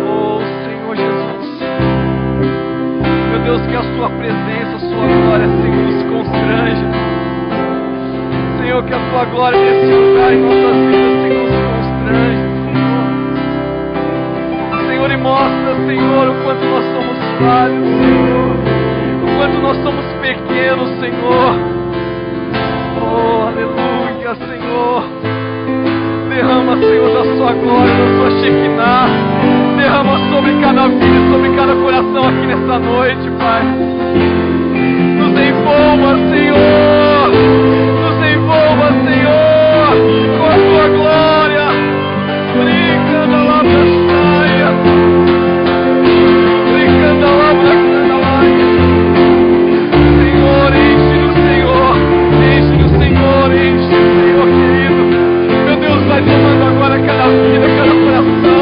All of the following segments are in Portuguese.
Oh, Senhor Jesus. Meu Deus, que a sua presença, a sua glória, Senhor, nos constrange. Senhor, que a tua glória nesse lugar em nossas vidas, Senhor, nos constrange, Senhor. Senhor, e mostra, Senhor, o quanto nós somos falhos, Senhor. O quanto nós somos pequenos, Senhor. Oh, aleluia, Senhor. Derrama, Senhor, da sua glória, da sua Shekinah. Derrama sobre cada vida, sobre cada coração aqui nessa noite, Pai. Nos envolva, Senhor. Nos envolva, Senhor, com a tua glória. Brincando lá pra saia. Brincando lá pra candalária. Senhor, enche-nos, Senhor. Enche-nos, Senhor. Enche-nos, Senhor, querido. Meu Deus, vai tomando agora cada vida, cada coração.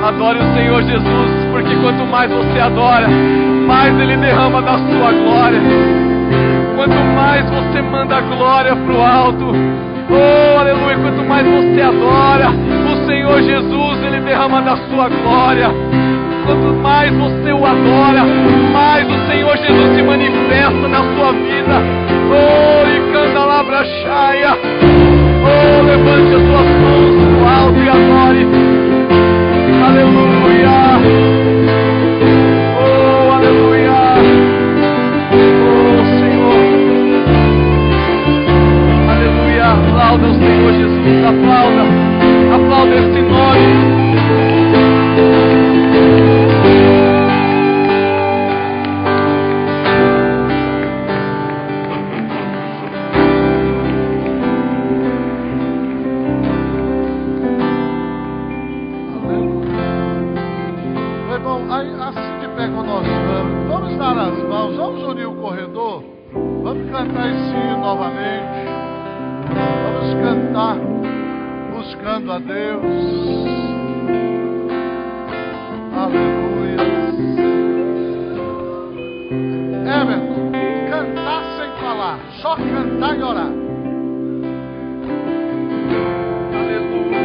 Adore o Senhor Jesus, porque quanto mais você adora, mais Ele derrama da sua glória. Quanto mais você manda a glória pro alto, oh, aleluia, quanto mais você adora o Senhor Jesus, Ele derrama da sua glória. Quanto mais você o adora, mais o Senhor Jesus se manifesta na sua vida. Oh, e canta lá pra chaia. Oh, levante as suas mãos pro alto e adore. Aleluia. Oh, aleluia. Oh, Senhor. Aleluia. Aplauda o Senhor Jesus. Aplauda. Aplauda esse nome. A Deus, aleluia. Everton, cantar sem falar, só cantar e orar. Aleluia.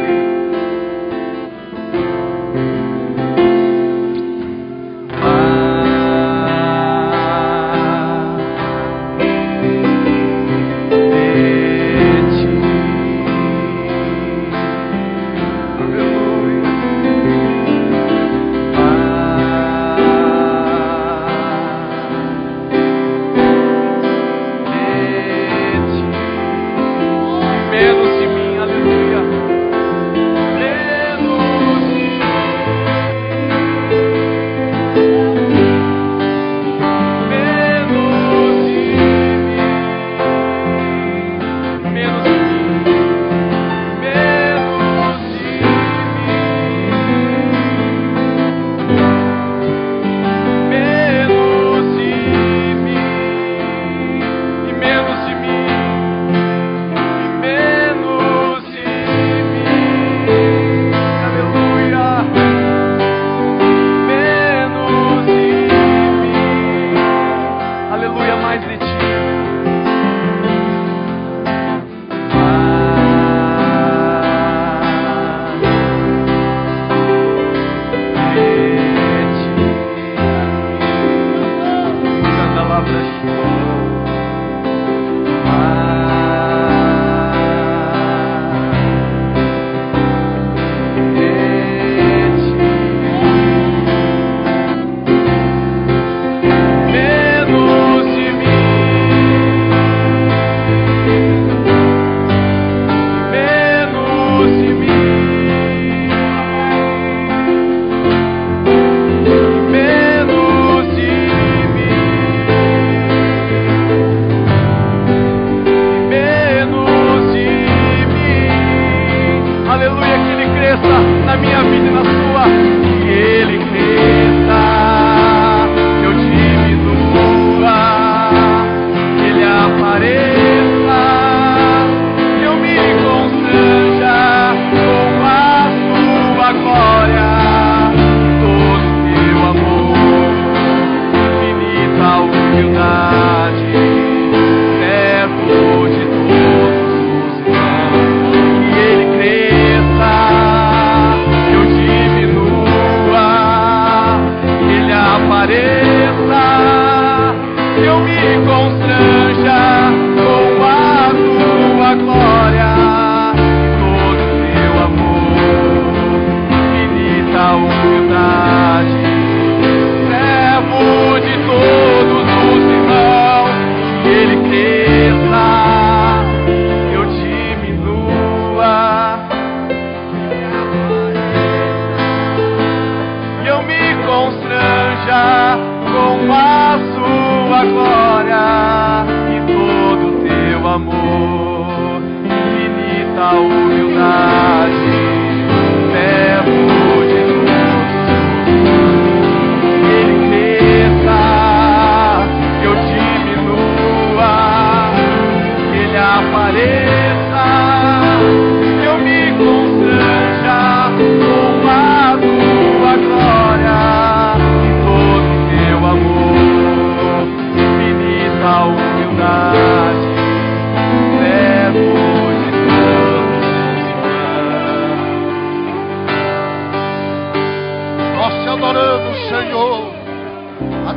adoramos, Senhor,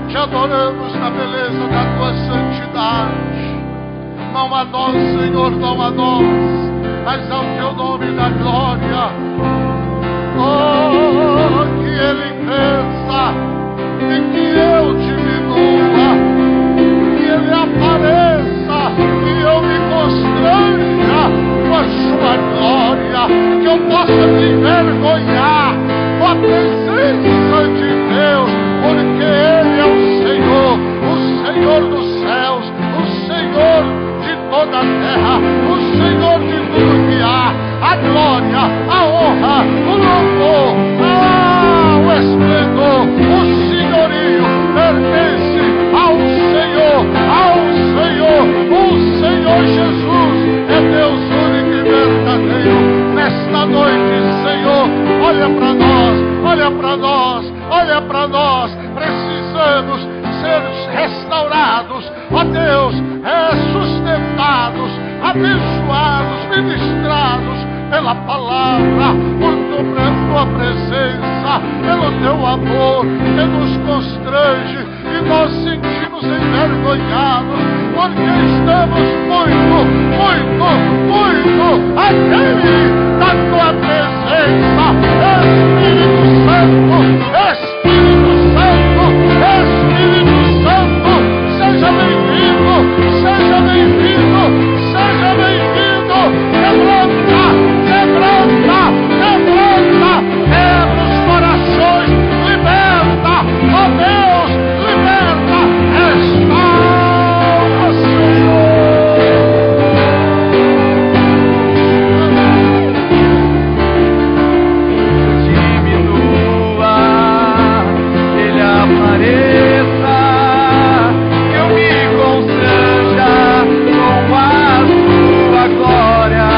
te adoramos na beleza da tua santidade. Não a nós, Senhor, não a nós, mas ao teu nome da glória. Oh, que Ele cresça e que eu diminua, que Ele apareça e eu me constranja com a sua glória, que eu possa me envergonhar com a presença de Deus, porque Ele é o Senhor dos céus, o Senhor de toda a terra, o Senhor de tudo que há. A glória, a honra, o louvor, o esplendor, o senhorio pertence ao Senhor, o Senhor Jesus é Deus único e verdadeiro. Nesta noite, Senhor, olha para nós, olha para nós, olha para nós. Precisamos ser restaurados, ó Deus, sustentados, abençoados, ministrados pela palavra, por tua presença, pelo teu amor que nos constrange e nós sentimos envergonhados, porque estamos muito aqui da tua presença. Espírito Santo, Espírito Santo, Espírito Santo, seja bem-vindo, seja bem-vindo, seja bem-vindo. Quebra os corações, liberta, ó Deus, liberta, restaura, Senhor. Diminua, Ele apareça, eu me constranja com a sua glória.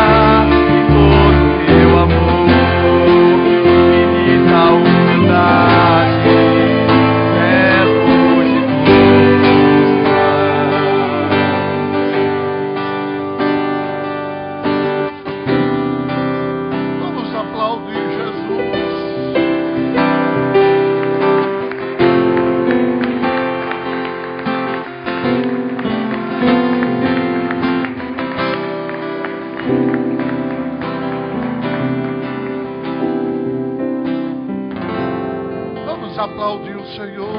Aplaudir o Senhor.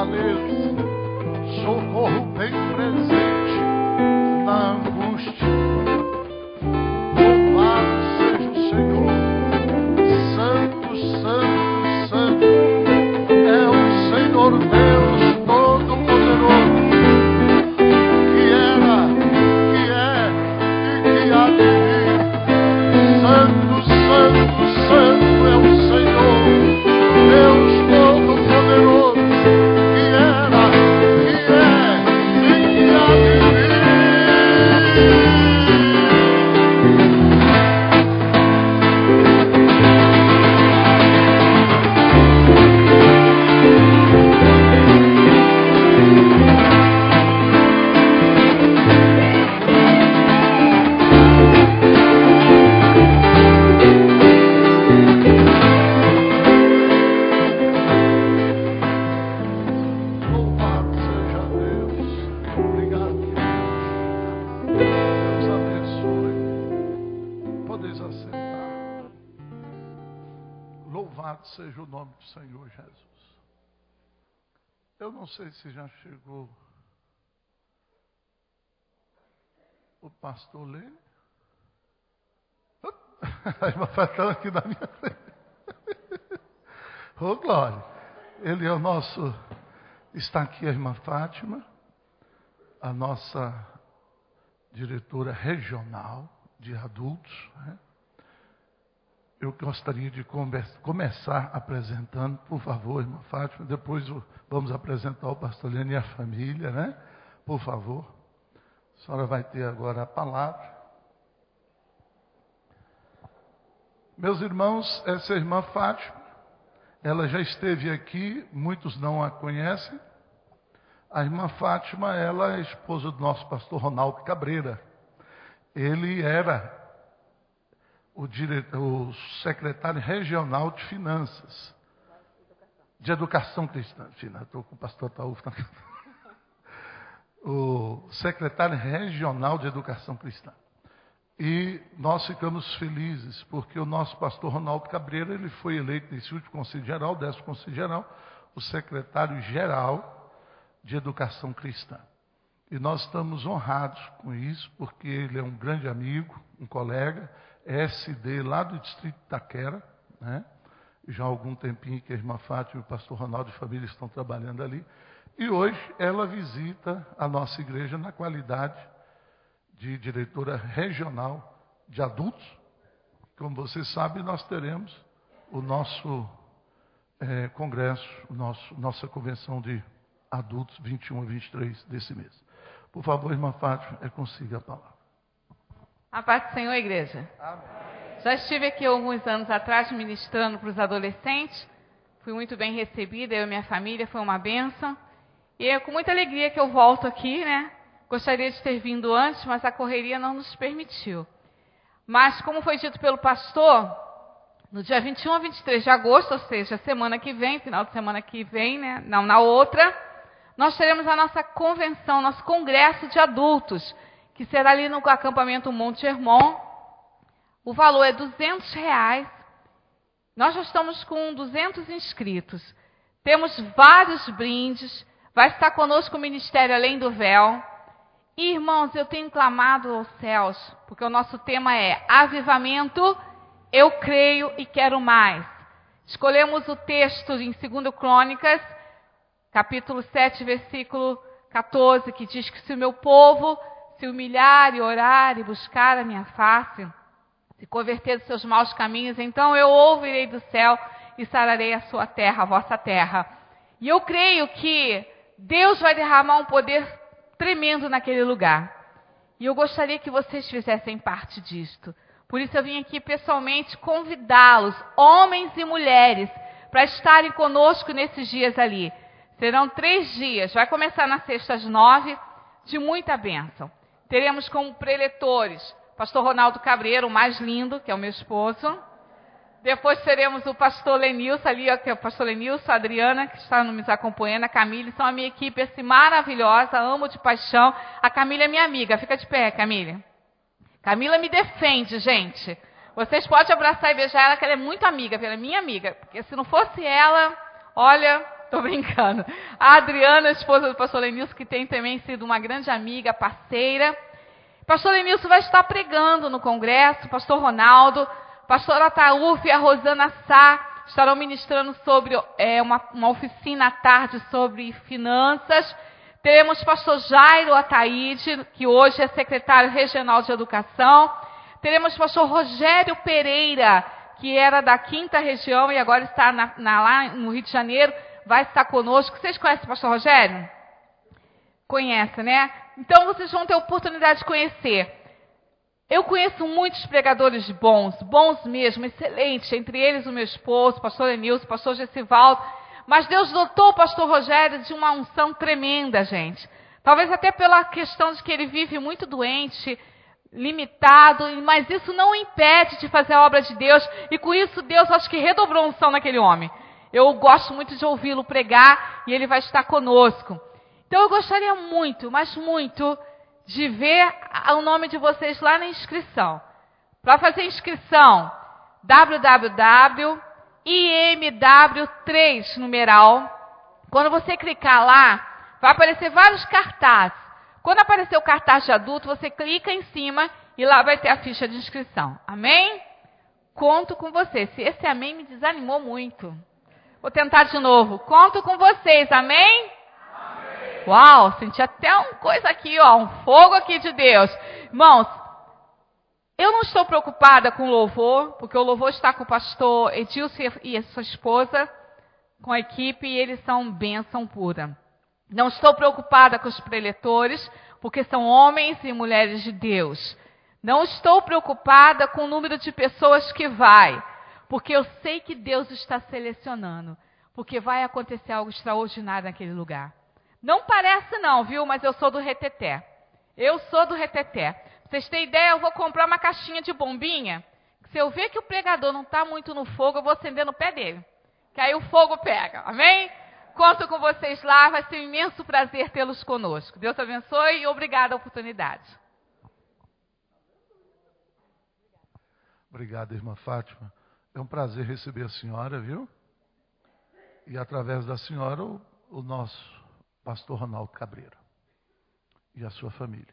fortaleza, socorro bem presente na angústia. Louvado seja o Senhor. Santo, santo, santo é o Senhor Deus Todo-Poderoso, que era, que é e que há de vir. Santo, santo, santo é o Senhor Deus Todo-Poderoso, que era, que é e que há de vir. Louvado seja Deus. Obrigado, queridos. Deus abençoe. Podeis assentar. Louvado seja o nome do Senhor Jesus. Eu não sei se já chegou o pastor Lênin. A irmã Fátima aqui na minha frente. Ô, glória. Ele é o nosso... Está aqui a irmã Fátima, a nossa diretora regional de adultos, né? Eu gostaria de começar apresentando, por favor, irmã Fátima. Depois vamos apresentar o pastor Lênin e a família, né? Por favor. A senhora vai ter agora a palavra. Meus irmãos, essa irmã Fátima, ela já esteve aqui, muitos não a conhecem. A irmã Fátima, ela é esposa do nosso pastor Ronaldo Cabreira. Ele era o secretário regional de finanças, de educação cristã. Estou com o pastor Taúfo. O secretário regional de educação cristã. E nós ficamos felizes, porque o nosso pastor Ronaldo Cabreira, ele foi eleito nesse último Conselho Geral, 10º Conselho Geral, o secretário-geral de Educação Cristã. E nós estamos honrados com isso, porque ele é um grande amigo, um colega, SD lá do distrito de Itaquera, né? Já há algum tempinho que a irmã Fátima e o pastor Ronaldo e família estão trabalhando ali. E hoje ela visita a nossa igreja na qualidade de diretora regional de adultos. Como vocês sabem, nós teremos o nosso congresso, nossa convenção de adultos, 21 a 23 desse mês. Por favor, irmã Fátima, consiga a palavra. A paz do Senhor, igreja. Amém. Já estive aqui alguns anos atrás ministrando para os adolescentes. Fui muito bem recebida, eu e minha família, foi uma bênção. E é com muita alegria que eu volto aqui, né? Gostaria de ter vindo antes, mas a correria não nos permitiu. Mas, como foi dito pelo pastor, no dia 21 a 23 de agosto, ou seja, semana que vem, final de semana que vem, né? Não, na outra, nós teremos a nossa convenção, nosso congresso de adultos, que será ali no acampamento Monte Hermon. O valor é R$200. Nós já estamos com 200 inscritos. Temos vários brindes. Vai estar conosco o Ministério Além do Véu. E, irmãos, eu tenho clamado aos céus, porque o nosso tema é avivamento, eu creio e quero mais. Escolhemos o texto em 2 Crônicas, capítulo 7, versículo 14, que diz que se o meu povo se humilhar e orar e buscar a minha face, se converter dos seus maus caminhos, então eu ouvirei do céu e sararei a sua terra, a vossa terra. E eu creio que Deus vai derramar um poder tremendo naquele lugar. E eu gostaria que vocês fizessem parte disto. Por isso eu vim aqui pessoalmente convidá-los, homens e mulheres, para estarem conosco nesses dias ali. Serão 3 dias, vai começar na sexta às 9, de muita bênção. Teremos como preletores pastor Ronaldo Cabreira, o mais lindo, que é o meu esposo. Depois teremos o pastor Lenilson, ali, que é o pastor Lenilson, a Adriana, que está nos acompanhando, a Camille, são a minha equipe assim, maravilhosa, amo de paixão. A Camille é minha amiga, fica de pé, Camille. Camila me defende, gente. Vocês podem abraçar e beijar ela, que ela é muito amiga, ela é minha amiga. Porque se não fosse ela, olha, Tô brincando. A Adriana, esposa do pastor Lenilson, que tem também sido uma grande amiga, parceira. Pastor Lenilson vai estar pregando no congresso, pastor Ronaldo, pastor Ataúf e a Rosana Sá estarão ministrando sobre uma oficina à tarde sobre finanças. Teremos pastor Jairo Ataíde, que hoje é secretário regional de educação. Teremos pastor Rogério Pereira, que era da 5ª região e agora está lá no Rio de Janeiro, vai estar conosco. Vocês conhecem o pastor Rogério? Conhecem, né? Então vocês vão ter a oportunidade de conhecer. Eu conheço muitos pregadores bons mesmo, excelentes, entre eles o meu esposo, o pastor Lenilson, o pastor Gessivaldo, mas Deus dotou o pastor Rogério de uma unção tremenda, gente. Talvez até pela questão de que ele vive muito doente, limitado, mas isso não o impede de fazer a obra de Deus, e com isso Deus acho que redobrou a unção naquele homem. Eu gosto muito de ouvi-lo pregar, e ele vai estar conosco. Então eu gostaria muito, mas muito, de ver o nome de vocês lá na inscrição. Para fazer inscrição, www.imw3 numeral. Quando você clicar lá, vai aparecer vários cartazes. Quando aparecer o cartaz de adulto, você clica em cima e lá vai ter a ficha de inscrição. Amém? Conto com vocês. Se esse amém me desanimou muito. Vou tentar de novo. Conto com vocês. Amém? Amém. Uau, senti até uma coisa aqui, ó, um fogo aqui de Deus. Irmãos, eu não estou preocupada com o louvor, porque o louvor está com o pastor Edilson e a sua esposa, com a equipe, e eles são bênção pura. Não estou preocupada com os preletores, porque são homens e mulheres de Deus. Não estou preocupada com o número de pessoas que vai, porque eu sei que Deus está selecionando, porque vai acontecer algo extraordinário naquele lugar. Não parece não, viu? Mas eu sou do reteté. Eu sou do reteté. Pra vocês terem ideia, eu vou comprar uma caixinha de bombinha. Se eu ver que o pregador não está muito no fogo, eu vou acender no pé dele. Que aí o fogo pega. Amém? Conto com vocês lá, vai ser um imenso prazer tê-los conosco. Deus abençoe e obrigado a oportunidade. Obrigado, irmã Fátima. É um prazer receber a senhora, viu? E através da senhora, o nosso pastor Ronaldo Cabreira e a sua família.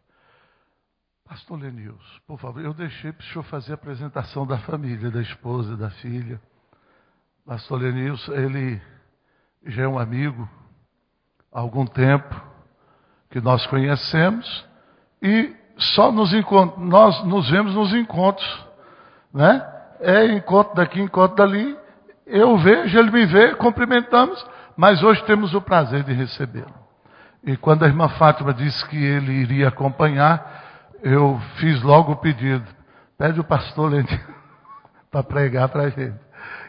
Pastor Lenilson, por favor, eu deixei para o senhor fazer a apresentação da família, da esposa, da filha. Pastor Lenilson, ele já é um amigo há algum tempo que nós conhecemos e só nós nos vemos nos encontros, né? É encontro daqui, encontro dali, eu vejo, ele me vê, cumprimentamos, mas hoje temos o prazer de recebê-lo. E quando a irmã Fátima disse que ele iria acompanhar, eu fiz logo o pedido, pede o pastor Lenilson para pregar para a gente.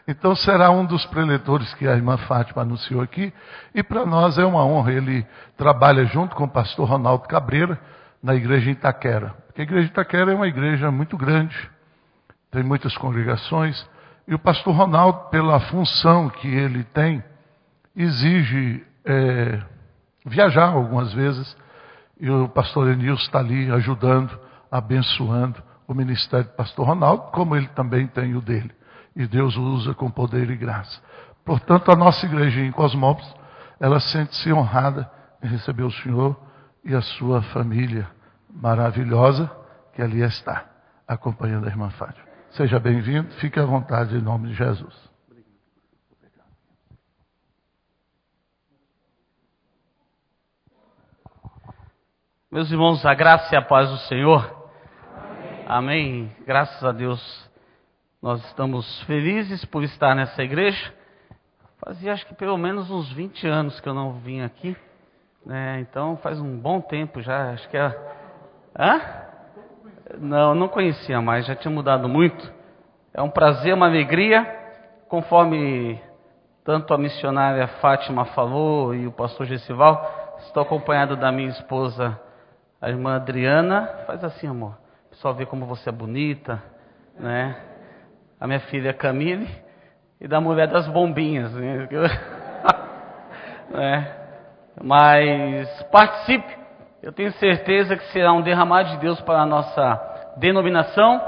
Então será um dos preletores que a irmã Fátima anunciou aqui. E para nós é uma honra. Ele trabalha junto com o pastor Ronaldo Cabreira na igreja em Itaquera. Porque a igreja de Itaquera é uma igreja muito grande. Tem muitas congregações. E o pastor Ronaldo, pela função que ele tem, exige viajar algumas vezes. E o pastor Lenilson está ali ajudando, abençoando o ministério do pastor Ronaldo, como ele também tem o dele. E Deus o usa com poder e graça. Portanto, a nossa igreja em Cosmópolis, ela sente-se honrada em receber o senhor e a sua família maravilhosa que ali está, acompanhando a irmã Fátima. Seja bem-vindo, fique à vontade em nome de Jesus. Meus irmãos, a graça e a paz do Senhor. Amém. Amém. Graças a Deus. Nós estamos felizes por estar nessa igreja. Fazia acho que pelo menos uns 20 anos que eu não vim aqui, né? Então faz um bom tempo já, acho que é... Não conhecia mais, já tinha mudado muito. É um prazer, uma alegria, conforme tanto a missionária Fátima falou e o pastor Gessival, estou acompanhado da minha esposa, a irmã Adriana. Faz assim, amor, o pessoal vê como você é bonita, né? A minha filha Camille e da mulher das bombinhas, né? Mas participe, eu tenho certeza que será um derramar de Deus para a nossa denominação,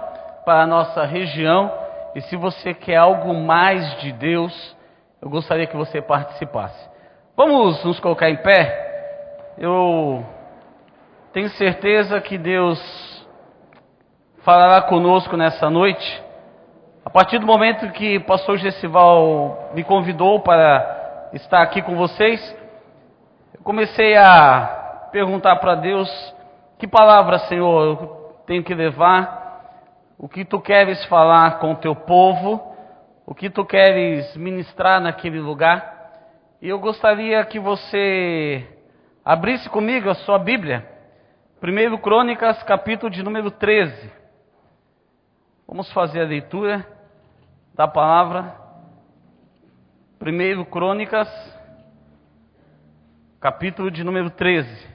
para a nossa região, e se você quer algo mais de Deus, eu gostaria que você participasse. Vamos nos colocar em pé. Eu tenho certeza que Deus falará conosco nessa noite. A partir do momento que o pastor Gessival me convidou para estar aqui com vocês, eu comecei a perguntar para Deus: que palavra, Senhor, eu tenho que levar? O que tu queres falar com o teu povo? O que tu queres ministrar naquele lugar? E eu gostaria que você abrisse comigo a sua Bíblia, 1 Crônicas, capítulo de número 13. Vamos fazer a leitura da palavra. 1 Crônicas, capítulo de número 13.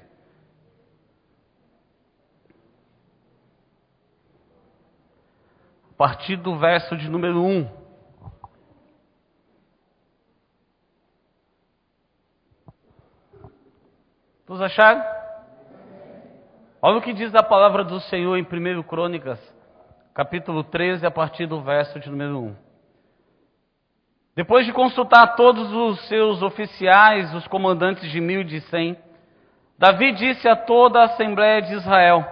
A partir do verso de número 1. Todos acharam? Olha o que diz a palavra do Senhor em 1 Crônicas, capítulo 13, a partir do verso de número 1. Depois de consultar todos os seus oficiais, os comandantes de 1.000 e de 100, Davi disse a toda a Assembleia de Israel: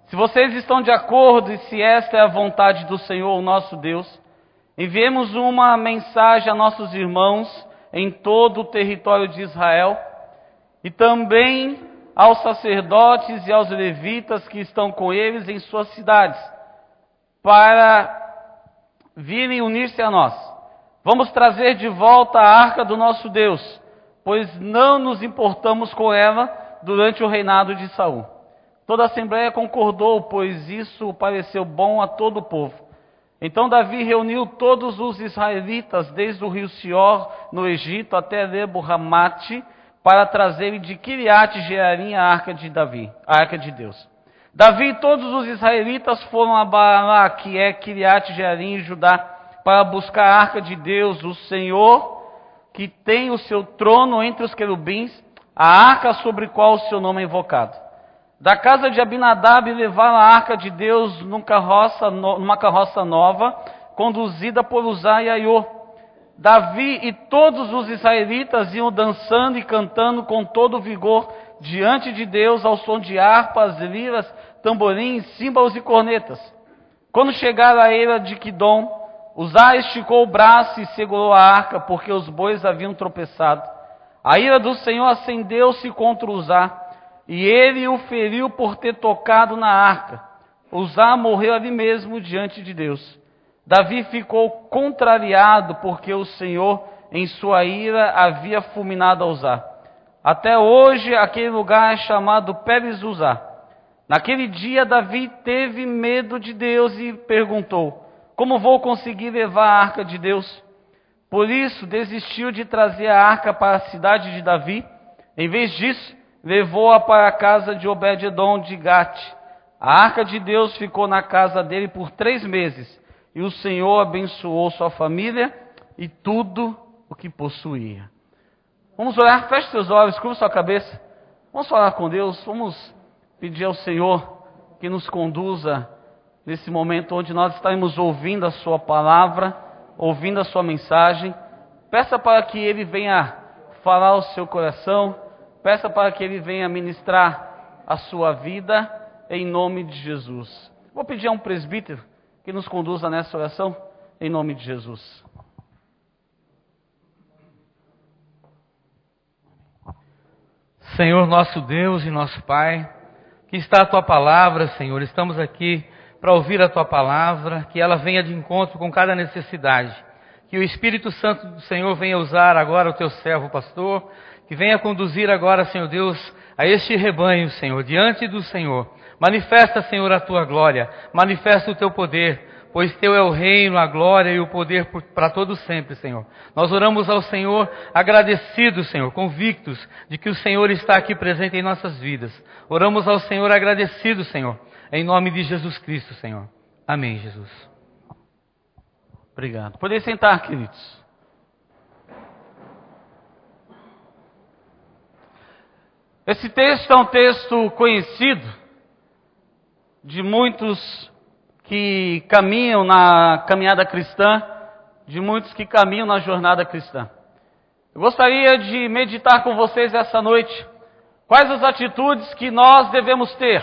se vocês estão de acordo e se esta é a vontade do Senhor, o nosso Deus, enviemos uma mensagem a nossos irmãos em todo o território de Israel, e também aos sacerdotes e aos levitas que estão com eles em suas cidades, para virem unir-se a nós. Vamos trazer de volta a arca do nosso Deus, pois não nos importamos com ela durante o reinado de Saul. Toda a Assembleia concordou, pois isso pareceu bom a todo o povo. Então Davi reuniu todos os israelitas, desde o rio Sior, no Egito, até Lebo-Ramate, para trazerem de Quiriate-Jearim a arca de Davi, a arca de Deus. Davi e todos os israelitas foram a Baalá, que é Quiriate-Jearim, em Judá, para buscar a arca de Deus, o Senhor, que tem o seu trono entre os querubins, a arca sobre a qual o seu nome é invocado. Da casa de Abinadab levaram a arca de Deus numa carroça nova, conduzida por Uzá e Aiô. Davi e todos os israelitas iam dançando e cantando com todo vigor diante de Deus, ao som de harpas, liras, tamborins, símbolos e cornetas. Quando chegaram à eira de Quidom, Uzá esticou o braço e segurou a arca, porque os bois haviam tropeçado. A ira do Senhor acendeu-se contra Uzá, e ele o feriu por ter tocado na arca. Uzá morreu ali mesmo diante de Deus. Davi ficou contrariado porque o Senhor, em sua ira, havia fulminado a Uzá. Até hoje, aquele lugar é chamado Perez-Uzá. Naquele dia, Davi teve medo de Deus e perguntou: como vou conseguir levar a arca de Deus? Por isso, desistiu de trazer a arca para a cidade de Davi. Em vez disso, levou-a para a casa de Obed-edom de Gate. A arca de Deus ficou na casa dele por 3 meses. E o Senhor abençoou sua família e tudo o que possuía. Vamos orar, feche seus olhos, curva sua cabeça. Vamos falar com Deus, vamos pedir ao Senhor que nos conduza nesse momento onde nós estaremos ouvindo a sua palavra, ouvindo a sua mensagem. Peça para que Ele venha falar ao seu coração, peça para que Ele venha ministrar a sua vida, em nome de Jesus. Vou pedir a um presbítero que nos conduza nessa oração, em nome de Jesus. Senhor, nosso Deus e nosso Pai, que está a Tua palavra, Senhor, estamos aqui para ouvir a Tua palavra, que ela venha de encontro com cada necessidade, que o Espírito Santo do Senhor venha usar agora o Teu servo pastor, que venha conduzir agora, Senhor Deus, a este rebanho, Senhor, diante do Senhor. Manifesta, Senhor, a Tua glória, manifesta o Teu poder, pois Teu é o reino, a glória e o poder para todos sempre, Senhor. Nós oramos ao Senhor agradecidos, Senhor, convictos de que o Senhor está aqui presente em nossas vidas. Oramos ao Senhor agradecidos, Senhor, em nome de Jesus Cristo, Senhor. Amém, Jesus. Obrigado. Podem sentar, queridos. Esse texto é um texto conhecido de muitos que caminham na caminhada cristã, de muitos que caminham na jornada cristã. Eu gostaria de meditar com vocês essa noite quais as atitudes que nós devemos ter,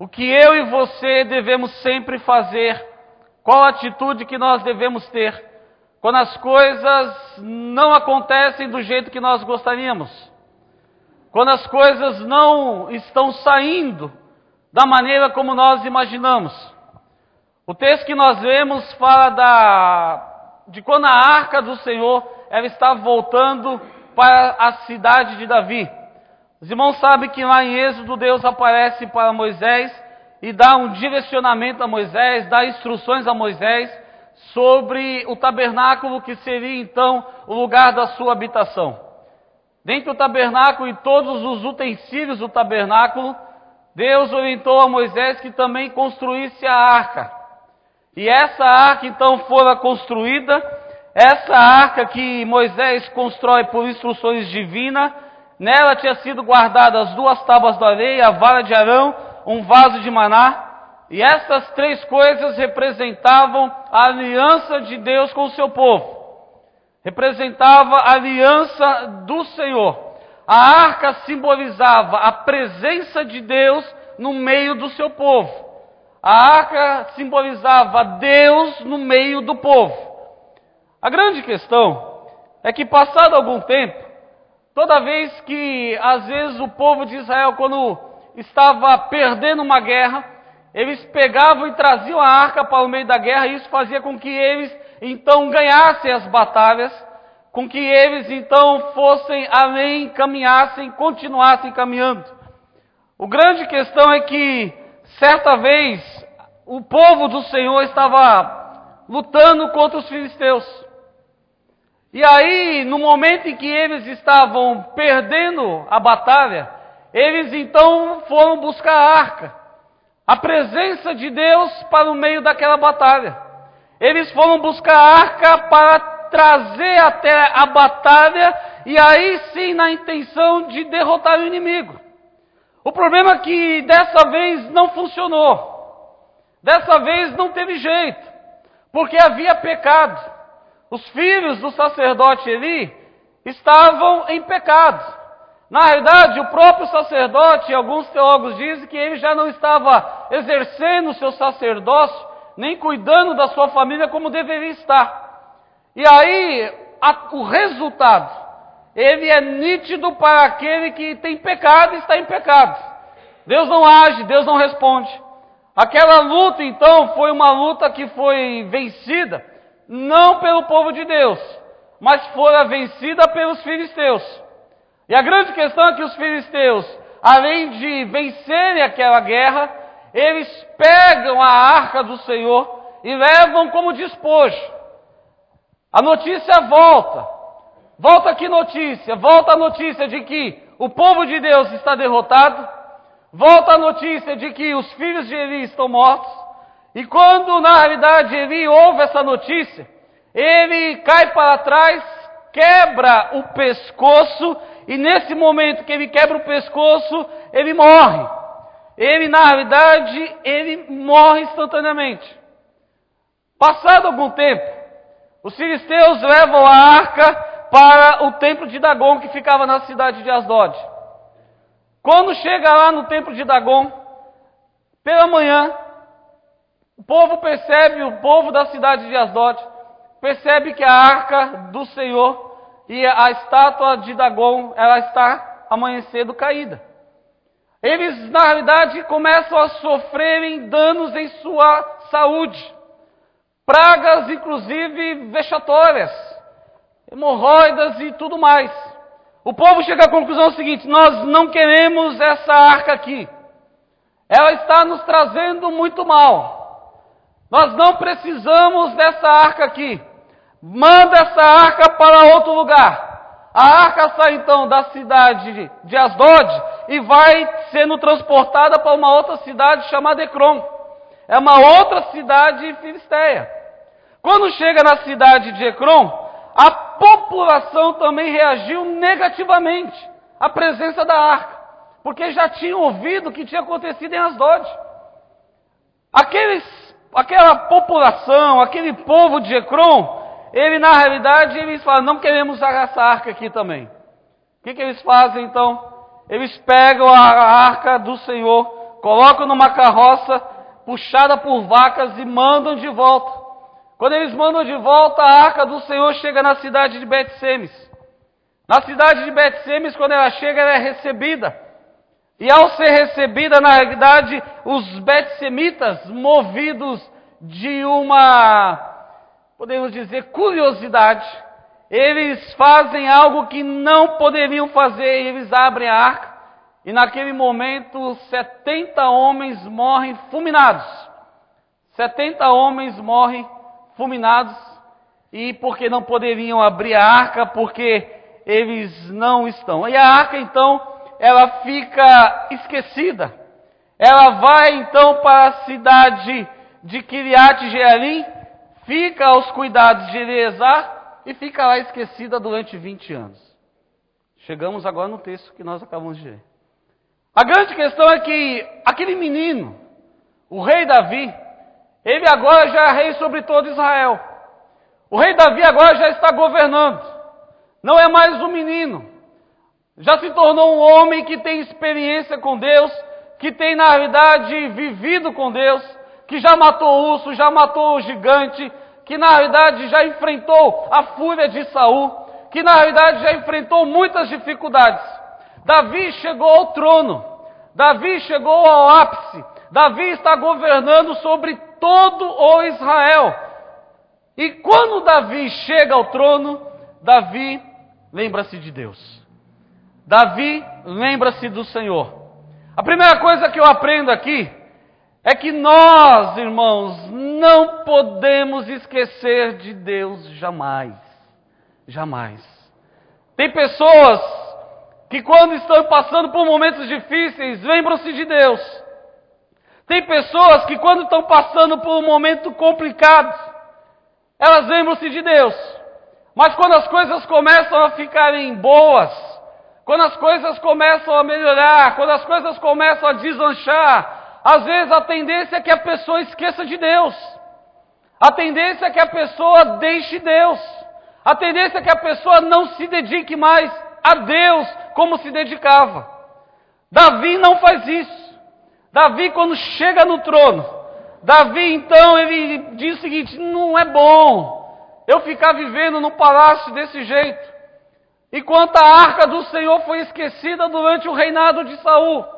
o que eu e você devemos sempre fazer, qual a atitude que nós devemos ter quando as coisas não acontecem do jeito que nós gostaríamos, quando as coisas não estão saindo da maneira como nós imaginamos. O texto que nós lemos fala de quando a arca do Senhor ela está voltando para a cidade de Davi. Os irmãos sabem que lá em Êxodo Deus aparece para Moisés e dá um direcionamento a Moisés, dá instruções a Moisés sobre o tabernáculo que seria então o lugar da sua habitação. Dentro do tabernáculo e todos os utensílios do tabernáculo, Deus orientou a Moisés que também construísse a arca. E essa arca então fora construída, essa arca que Moisés constrói por instruções divinas, nela tinha sido guardadas 2 tábuas da areia, a vara de Arão, um vaso de maná, e essas 3 coisas representavam a aliança de Deus com o seu povo. Representava a aliança do Senhor. A arca simbolizava a presença de Deus no meio do seu povo. A arca simbolizava Deus no meio do povo. A grande questão é que, passado algum tempo, toda vez que, às vezes, o povo de Israel, quando estava perdendo uma guerra, eles pegavam e traziam a arca para o meio da guerra, e isso fazia com que eles, então, ganhassem as batalhas, com que eles, então, fossem além, caminhassem, continuassem caminhando. A grande questão é que, certa vez, o povo do Senhor estava lutando contra os filisteus. E aí, no momento em que eles estavam perdendo a batalha, eles então foram buscar a arca, a presença de Deus para o meio daquela batalha. Eles foram buscar a arca para trazer até a batalha, e aí sim na intenção de derrotar o inimigo. O problema é que dessa vez não funcionou. Dessa vez não teve jeito, porque havia pecado. Os filhos do sacerdote Eli estavam em pecado. Na realidade, o próprio sacerdote, alguns teólogos dizem que ele já não estava exercendo o seu sacerdócio, nem cuidando da sua família como deveria estar. E aí, o resultado, ele é nítido para aquele que tem pecado e está em pecado. Deus não age, Deus não responde. Aquela luta, então, foi uma luta que foi vencida, não pelo povo de Deus, mas foi vencida pelos filisteus. E a grande questão é que os filisteus, além de vencerem aquela guerra, eles pegam a arca do Senhor e levam como despojo. A notícia volta que notícia? Volta a notícia de que o povo de Deus está derrotado, volta a notícia de que os filhos de Eli estão mortos, e quando na realidade Eli ouve essa notícia, ele cai para trás, quebra o pescoço, e nesse momento que ele quebra o pescoço, ele morre. Ele na realidade, ele morre instantaneamente. Passado algum tempo, os filisteus levam a arca para o templo de Dagon, que ficava na cidade de Asdod. Quando chega lá no templo de Dagon, pela manhã, o povo da cidade de Asdod, percebe que a arca do Senhor e a estátua de Dagon, ela está amanhecendo caída. Eles, na realidade, começam a sofrerem danos em sua saúde. Pragas, inclusive, vexatórias, hemorroidas e tudo mais. O povo chega à conclusão seguinte: nós não queremos essa arca aqui. Ela está nos trazendo muito mal. Nós não precisamos dessa arca aqui. Manda essa arca para outro lugar. A arca sai então da cidade de Asdod e vai sendo transportada para uma outra cidade chamada Ecrom. É uma outra cidade filisteia. Quando chega na cidade de Ecrom, a população também reagiu negativamente à presença da arca, porque já tinham ouvido o que tinha acontecido em Asdod. Aquela população, aquele povo de Ecrom, na realidade, eles falam, não queremos essa arca aqui também. O que eles fazem então? Eles pegam a arca do Senhor, colocam numa carroça puxada por vacas e mandam de volta. Quando eles mandam de volta, a arca do Senhor chega na cidade de Bet-Semes. Na cidade de Bet-Semes, quando ela chega, ela é recebida. E ao ser recebida, na realidade, os Bet-Semitas, movidos de uma, podemos dizer, curiosidade, eles fazem algo que não poderiam fazer, eles abrem a arca, e naquele momento 70 homens morrem fulminados. 70 homens morrem fulminados, e porque não poderiam abrir a arca, porque eles não estão. E a arca então, ela fica esquecida. Ela vai então para a cidade de Kiriat Jearim, fica aos cuidados de Eleazar, e fica lá esquecida durante 20 anos. Chegamos agora no texto que nós acabamos de ler. A grande questão é que aquele menino, o rei Davi, ele agora já é rei sobre todo Israel. O rei Davi agora já está governando. Não é mais um menino. Já se tornou um homem que tem experiência com Deus, que tem na realidade vivido com Deus, que já matou o urso, já matou o gigante, que na realidade já enfrentou a fúria de Saul, que na realidade já enfrentou muitas dificuldades. Davi chegou ao trono, Davi chegou ao ápice, Davi está governando sobre todo o Israel. E quando Davi chega ao trono, Davi lembra-se de Deus. Davi lembra-se do Senhor. A primeira coisa que eu aprendo aqui é que nós, irmãos, não podemos esquecer de Deus jamais. Jamais. Tem pessoas que quando estão passando por momentos difíceis, lembram-se de Deus. Tem pessoas que quando estão passando por um momento complicado, elas lembram-se de Deus. Mas quando as coisas começam a ficarem boas, quando as coisas começam a melhorar, quando as coisas começam a deslanchar, às vezes a tendência é que a pessoa esqueça de Deus. A tendência é que a pessoa deixe Deus. A tendência é que a pessoa não se dedique mais a Deus como se dedicava. Davi não faz isso. Davi, quando chega no trono, Davi então ele diz o seguinte: não é bom eu ficar vivendo no palácio desse jeito, enquanto a arca do Senhor foi esquecida durante o reinado de Saul.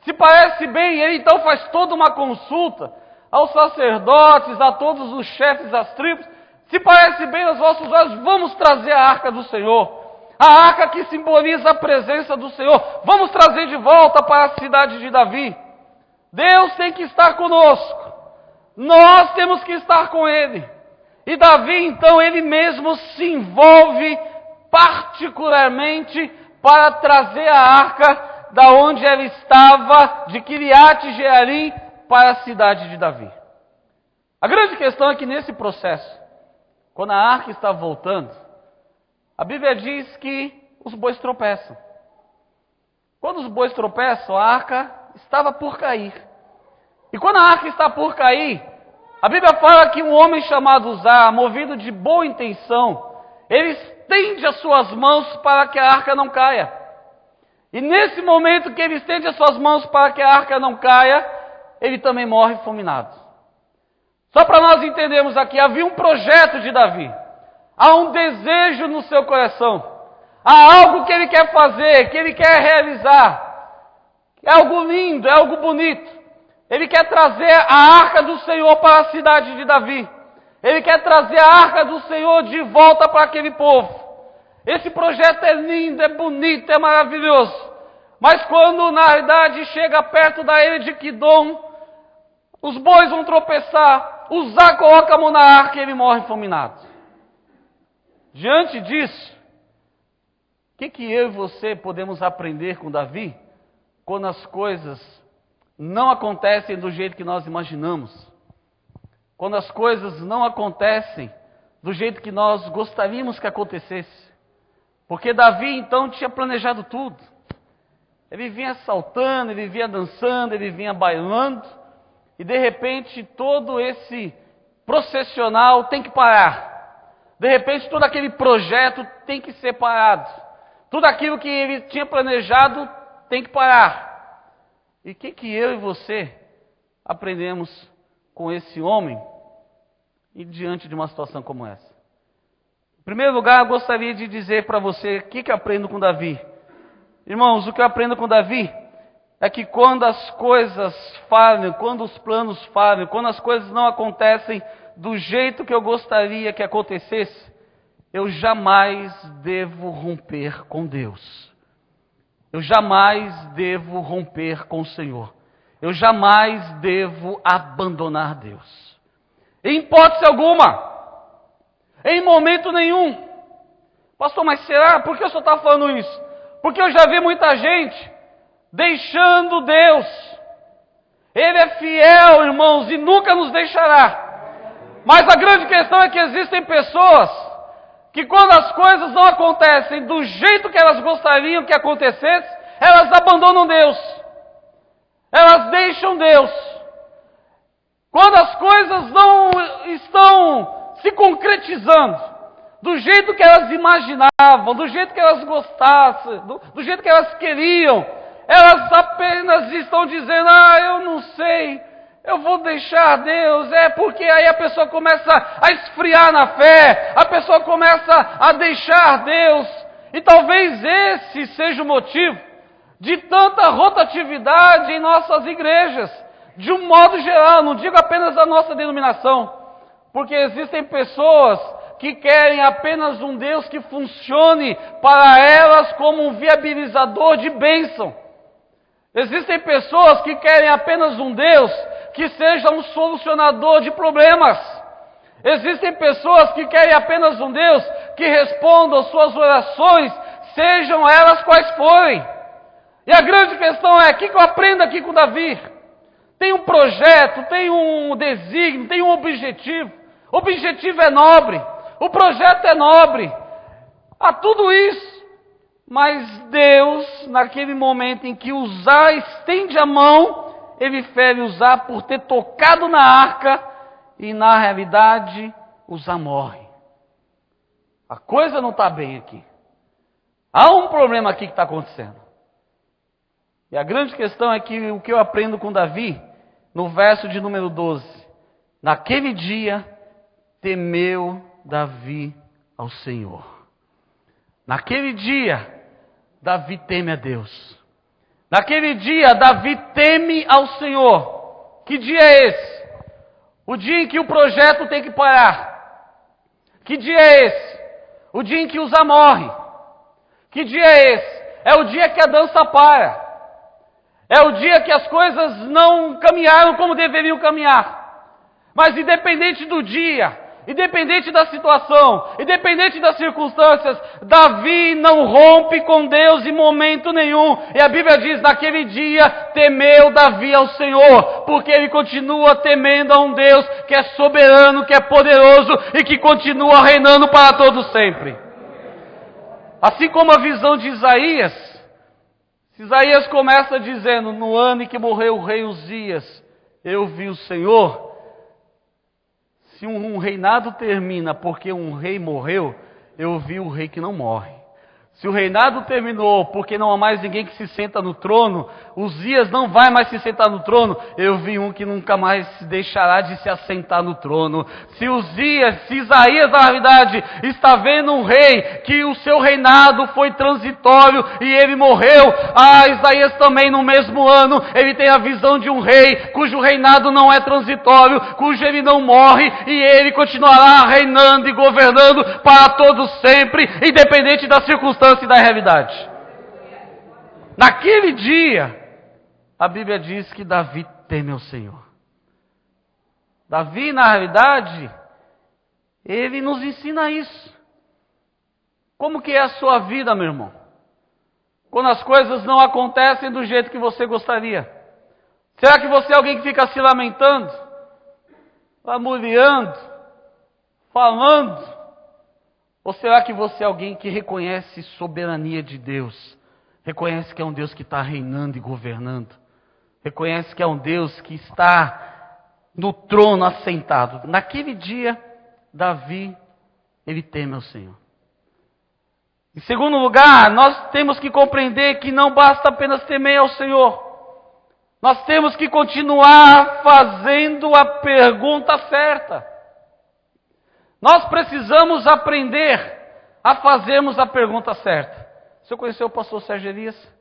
Se parece bem, ele então faz toda uma consulta aos sacerdotes, a todos os chefes das tribos. Se parece bem aos vossos olhos, vamos trazer a arca do Senhor. A arca que simboliza a presença do Senhor. Vamos trazer de volta para a cidade de Davi. Deus tem que estar conosco. Nós temos que estar com Ele. E Davi, então, ele mesmo se envolve particularmente para trazer a arca da onde ela estava, de Kiriat Jearim, para a cidade de Davi. A grande questão é que nesse processo, quando a arca está voltando, a Bíblia diz que os bois tropeçam. Quando os bois tropeçam, a arca estava por cair. E quando a arca está por cair, a Bíblia fala que um homem chamado Uzá, movido de boa intenção, ele estende as suas mãos para que a arca não caia. E nesse momento que ele estende as suas mãos para que a arca não caia, ele também morre fulminado. Só para nós entendermos aqui, havia um projeto de Davi. Há um desejo no seu coração. Há algo que ele quer fazer, que ele quer realizar. É algo lindo, é algo bonito. Ele quer trazer a arca do Senhor para a cidade de Davi. Ele quer trazer a arca do Senhor de volta para aquele povo. Esse projeto é lindo, é bonito, é maravilhoso. Mas quando na realidade chega perto da ilha de Quidom, os bois vão tropeçar, Uzá coloca a mão na arca e ele morre fulminado. Diante disso, o que eu e você podemos aprender com Davi quando as coisas não acontecem do jeito que nós imaginamos? Quando as coisas não acontecem do jeito que nós gostaríamos que acontecesse? Porque Davi então tinha planejado tudo. Ele vinha saltando, ele vinha dançando, ele vinha bailando, e de repente todo esse processional tem que parar. De repente, todo aquele projeto tem que ser parado. Tudo aquilo que ele tinha planejado tem que parar. E o que eu e você aprendemos com esse homem e diante de uma situação como essa? Em primeiro lugar, eu gostaria de dizer para você o que eu aprendo com Davi. Irmãos, o que eu aprendo com Davi é que quando as coisas falham, quando os planos falham, quando as coisas não acontecem do jeito que eu gostaria que acontecesse, eu jamais devo romper com Deus. Eu jamais devo romper com o Senhor. Eu jamais devo abandonar Deus. Em hipótese alguma. Em momento nenhum. Pastor, mas será? Por que o senhor está falando isso? Porque eu já vi muita gente deixando Deus. Ele é fiel, irmãos, e nunca nos deixará. Mas a grande questão é que existem pessoas que quando as coisas não acontecem do jeito que elas gostariam que acontecesse, elas abandonam Deus. Elas deixam Deus. Quando as coisas não estão se concretizando do jeito que elas imaginavam, do jeito que elas gostassem, do jeito que elas queriam, elas apenas estão dizendo, eu não sei, eu vou deixar Deus, porque aí a pessoa começa a esfriar na fé, a pessoa começa a deixar Deus, e talvez esse seja o motivo de tanta rotatividade em nossas igrejas, de um modo geral, não digo apenas da nossa denominação, porque existem pessoas que querem apenas um Deus que funcione para elas como um viabilizador de bênção. Existem pessoas que querem apenas um Deus que seja um solucionador de problemas. Existem pessoas que querem apenas um Deus que responda às suas orações, sejam elas quais forem. E a grande questão é, o que eu aprendo aqui com Davi? Tem um projeto, tem um desígnio, tem um objetivo. O objetivo é nobre, o projeto é nobre. Há tudo isso. Mas Deus, naquele momento em que Uzá estende a mão, ele fere Uzá por ter tocado na arca, e na realidade Uzá morre. A coisa não está bem aqui. Há um problema aqui que está acontecendo. E a grande questão é que o que eu aprendo com Davi, no verso de número 12, naquele dia temeu Davi ao Senhor. Naquele dia, Davi teme a Deus. Naquele dia, Davi teme ao Senhor. Que dia é esse? O dia em que o projeto tem que parar. Que dia é esse? O dia em que Uzá morre. Que dia é esse? É o dia que a dança para. É o dia que as coisas não caminharam como deveriam caminhar. Mas independente do dia, independente da situação, independente das circunstâncias, Davi não rompe com Deus em momento nenhum. E a Bíblia diz, naquele dia temeu Davi ao Senhor, porque ele continua temendo a um Deus que é soberano, que é poderoso e que continua reinando para todo sempre. Assim como a visão de Isaías começa dizendo, no ano em que morreu o rei Uzias, eu vi o Senhor. Se um reinado termina porque um rei morreu, eu vi o rei que não morre. Se o reinado terminou porque não há mais ninguém que se senta no trono, Uzias não vai mais se sentar no trono, eu vi um que nunca mais deixará de se assentar no trono. Se Isaías, na verdade, está vendo um rei que o seu reinado foi transitório e ele morreu, Isaías também no mesmo ano, ele tem a visão de um rei cujo reinado não é transitório, cujo ele não morre e ele continuará reinando e governando para todos sempre, independente da circunstância e da realidade. Naquele dia, a Bíblia diz que Davi teme ao Senhor. Davi, na realidade, ele nos ensina isso. Como que é a sua vida, meu irmão? Quando as coisas não acontecem do jeito que você gostaria. Será que você é alguém que fica se lamentando, lamuriando, falando? Ou será que você é alguém que reconhece soberania de Deus? Reconhece que é um Deus que está reinando e governando? Reconhece que é um Deus que está no trono assentado? Naquele dia, Davi ele teme ao Senhor. Em segundo lugar, nós temos que compreender que não basta apenas temer ao Senhor. Nós temos que continuar fazendo a pergunta certa. Nós precisamos aprender a fazermos a pergunta certa. Você conheceu o pastor Sérgio Elias?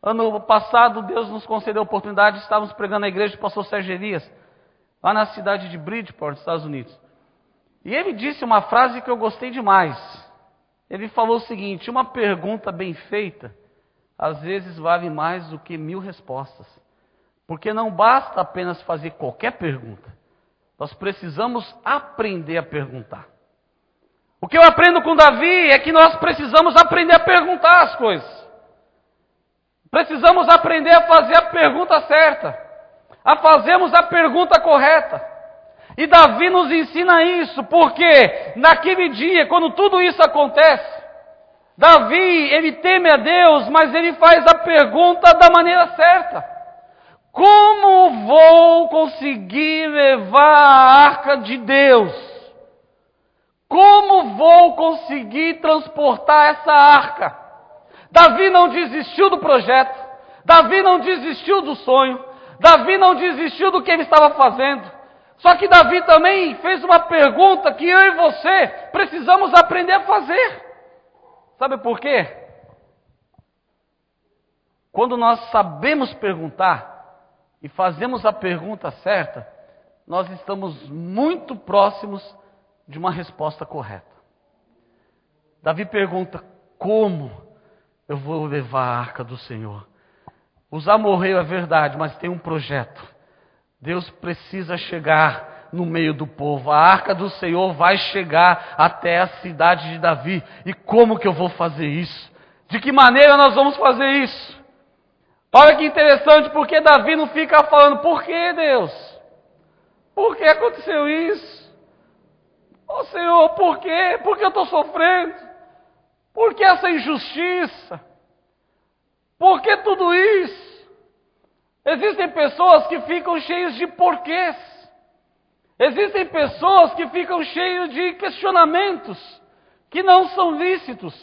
Ano passado, Deus nos concedeu a oportunidade, estávamos pregando na igreja do pastor Sérgio Elias, lá na cidade de Bridgeport, Estados Unidos. E ele disse uma frase que eu gostei demais. Ele falou o seguinte: uma pergunta bem feita, às vezes vale mais do que 1000 respostas. Porque não basta apenas fazer qualquer pergunta. Nós precisamos aprender a perguntar. O que eu aprendo com Davi é que nós precisamos aprender a perguntar as coisas. Precisamos aprender a fazer a pergunta certa, a fazermos a pergunta correta. E Davi nos ensina isso, porque naquele dia, quando tudo isso acontece, Davi, ele teme a Deus, mas ele faz a pergunta da maneira certa. Como vou conseguir levar a arca de Deus? Como vou conseguir transportar essa arca? Davi não desistiu do projeto, Davi não desistiu do sonho, Davi não desistiu do que ele estava fazendo. Só que Davi também fez uma pergunta que eu e você precisamos aprender a fazer. Sabe por quê? Quando nós sabemos perguntar e fazemos a pergunta certa, nós estamos muito próximos de uma resposta correta. Davi pergunta: como eu vou levar a arca do Senhor? Uzá morreu, é verdade, mas tem um projeto. Deus precisa chegar no meio do povo. A arca do Senhor vai chegar até a cidade de Davi. E como que eu vou fazer isso? De que maneira nós vamos fazer isso? Olha que interessante, porque Davi não fica falando: por que, Deus? Por que aconteceu isso? Ô Senhor, por quê? Por que eu estou sofrendo? Por que essa injustiça? Por que tudo isso? Existem pessoas que ficam cheias de porquês. Existem pessoas que ficam cheias de questionamentos que não são lícitos.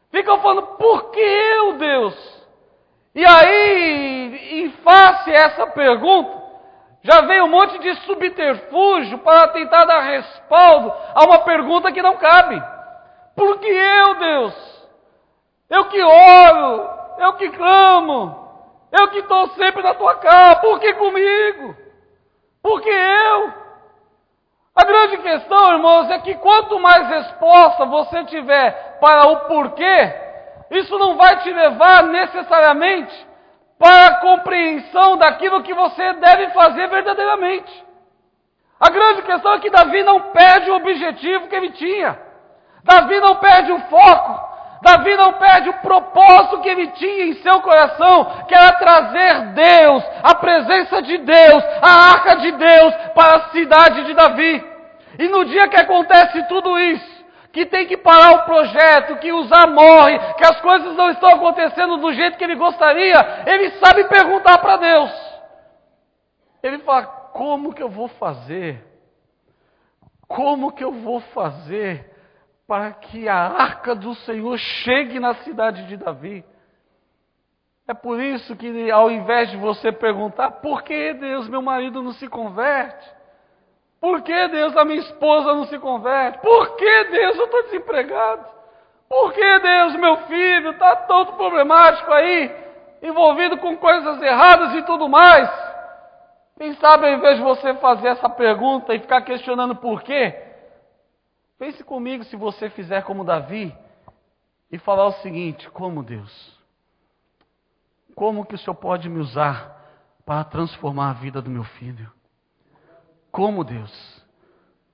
Ficam falando: por que eu, Deus? E aí, em face a essa pergunta, já vem um monte de subterfúgio para tentar dar respaldo a uma pergunta que não cabe. Por que eu, Deus? Eu que oro, eu que clamo, eu que estou sempre na tua casa, por que comigo? Por que eu? A grande questão, irmãos, é que quanto mais resposta você tiver para o porquê, isso não vai te levar necessariamente para a compreensão daquilo que você deve fazer verdadeiramente. A grande questão é que Davi não perde o objetivo que ele tinha. Davi não perde o foco. Davi não perde o propósito que ele tinha em seu coração, que era trazer Deus, a presença de Deus, a arca de Deus para a cidade de Davi. E no dia que acontece tudo isso, que tem que parar o projeto, que Uzá morre, que as coisas não estão acontecendo do jeito que ele gostaria, ele sabe perguntar para Deus. Ele fala: como que eu vou fazer? Como que eu vou fazer para que a arca do Senhor chegue na cidade de Davi? É por isso que, ao invés de você perguntar: por que, Deus, meu marido não se converte? Por que, Deus, a minha esposa não se converte? Por que, Deus, eu estou desempregado? Por que, Deus, meu filho está todo problemático aí, envolvido com coisas erradas e tudo mais? Quem sabe, ao invés de você fazer essa pergunta e ficar questionando por quê, pense comigo, se você fizer como Davi e falar o seguinte: como, Deus? Como que o Senhor pode me usar para transformar a vida do meu filho? Como, Deus?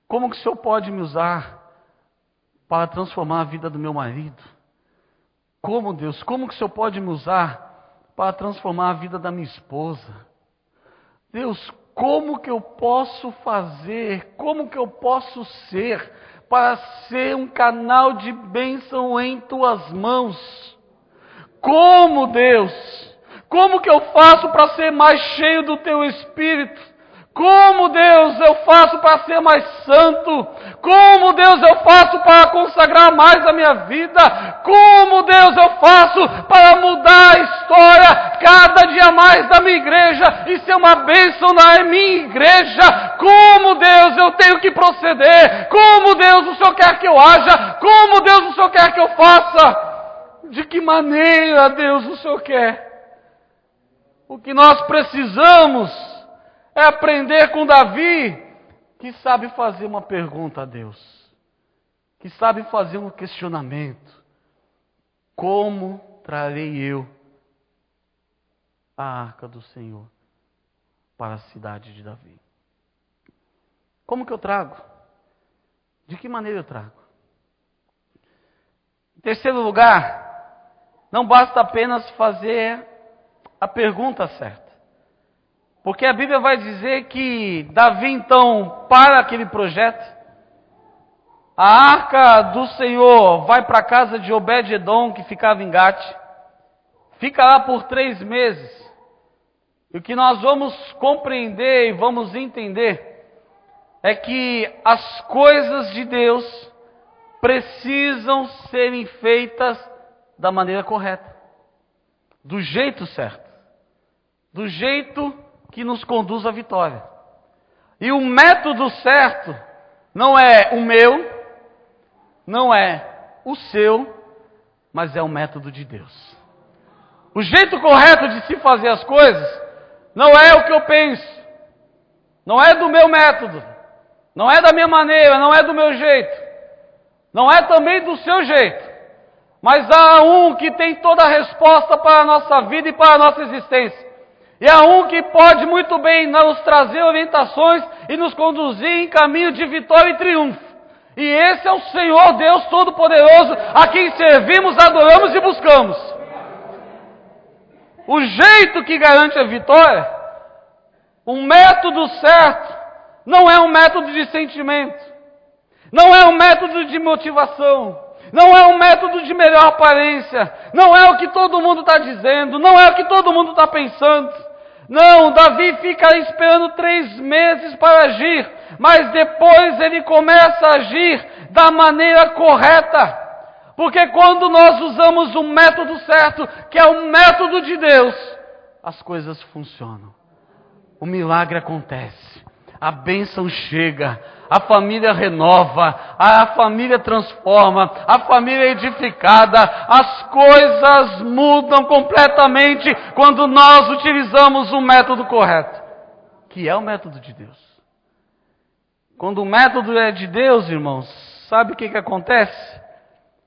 Como que o Senhor pode me usar para transformar a vida do meu marido? Como, Deus? Como que o Senhor pode me usar para transformar a vida da minha esposa? Deus, como que eu posso fazer? Como que eu posso ser para ser um canal de bênção em tuas mãos? Como, Deus? Como que eu faço para ser mais cheio do teu Espírito? Como, Deus, eu faço para ser mais santo? Como, Deus, eu faço para consagrar mais a minha vida? Como, Deus, eu faço para mudar a história cada dia mais da minha igreja e ser uma bênção na minha igreja? Como, Deus, eu tenho que proceder? Como, Deus, o Senhor quer que eu haja? Como, Deus, o Senhor quer que eu faça? De que maneira, Deus, o Senhor quer? O que nós precisamos é aprender com Davi, que sabe fazer uma pergunta a Deus, que sabe fazer um questionamento. Como trarei eu a arca do Senhor para a cidade de Davi? Como que eu trago? De que maneira eu trago? Em terceiro lugar, não basta apenas fazer a pergunta certa. Porque a Bíblia vai dizer que Davi então para aquele projeto. A arca do Senhor vai para a casa de Obed-edom, que ficava em Gate. Fica lá por 3 meses. E o que nós vamos compreender e vamos entender é que as coisas de Deus precisam serem feitas da maneira correta, do jeito certo, do jeito que nos conduz à vitória. E o método certo não é o meu, não é o seu, mas é o método de Deus. O jeito correto de se fazer as coisas não é o que eu penso, não é do meu método, não é da minha maneira, não é do meu jeito, não é também do seu jeito, mas há um que tem toda a resposta para a nossa vida e para a nossa existência. E há um que pode muito bem nos trazer orientações e nos conduzir em caminho de vitória e triunfo. E esse é o Senhor Deus Todo-Poderoso, a quem servimos, adoramos e buscamos. O jeito que garante a vitória, o método certo, não é um método de sentimento, não é um método de motivação, não é um método de melhor aparência, não é o que todo mundo está dizendo, não é o que todo mundo está pensando. Não, Davi fica esperando 3 meses para agir, mas depois ele começa a agir da maneira correta. Porque quando nós usamos o método certo, que é o método de Deus, as coisas funcionam. O milagre acontece, a bênção chega, a família renova, a família transforma, a família é edificada, as coisas mudam completamente quando nós utilizamos o método correto, que é o método de Deus. Quando o método é de Deus, irmãos, sabe o que acontece?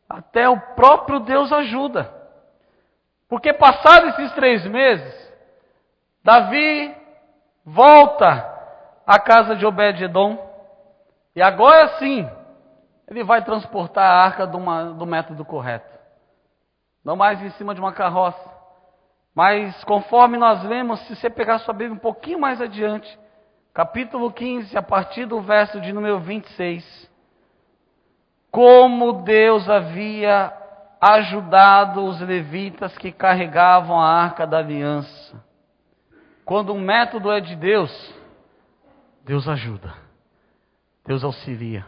Até o próprio Deus ajuda. Porque passados esses 3 meses, Davi volta à casa de Obed-edom, e agora sim, ele vai transportar a arca do método correto. Não mais em cima de uma carroça. Mas conforme nós lemos, se você pegar sua Bíblia um pouquinho mais adiante, capítulo 15, a partir do verso de número 26. Como Deus havia ajudado os levitas que carregavam a arca da aliança. Quando o método é de Deus, Deus ajuda. Deus auxilia.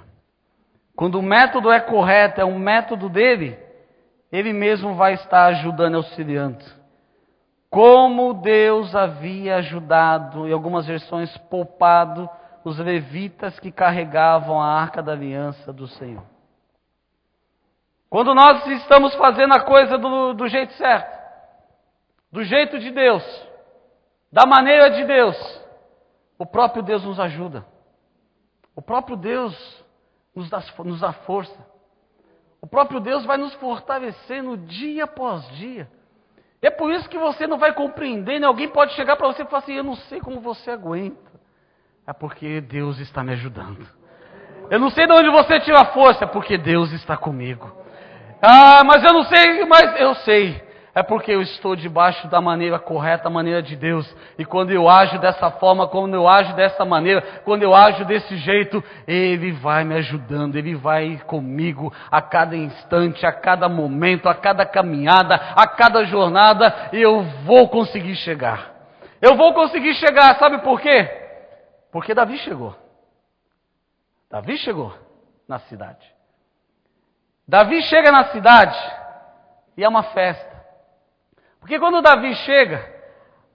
Quando o método é correto, é um método dele, ele mesmo vai estar ajudando e auxiliando. Como Deus havia ajudado, em algumas versões, poupado os levitas que carregavam a arca da aliança do Senhor. Quando nós estamos fazendo a coisa do jeito certo, do jeito de Deus, da maneira de Deus, o próprio Deus nos ajuda. O próprio Deus nos dá força. O próprio Deus vai nos fortalecendo dia após dia. E é por isso que você não vai compreender, né? Alguém pode chegar para você e falar assim, eu não sei como você aguenta. É porque Deus está me ajudando. Eu não sei de onde você tira a força, é porque Deus está comigo. Ah, mas eu não sei, mas eu sei. É porque eu estou debaixo da maneira correta, a maneira de Deus. E quando eu ajo dessa forma, quando eu ajo dessa maneira, quando eu ajo desse jeito, Ele vai me ajudando, Ele vai comigo a cada instante, a cada momento, a cada caminhada, a cada jornada, e eu vou conseguir chegar. Eu vou conseguir chegar, sabe por quê? Porque Davi chegou. Davi chegou na cidade. Davi chega na cidade e é uma festa. Porque quando Davi chega,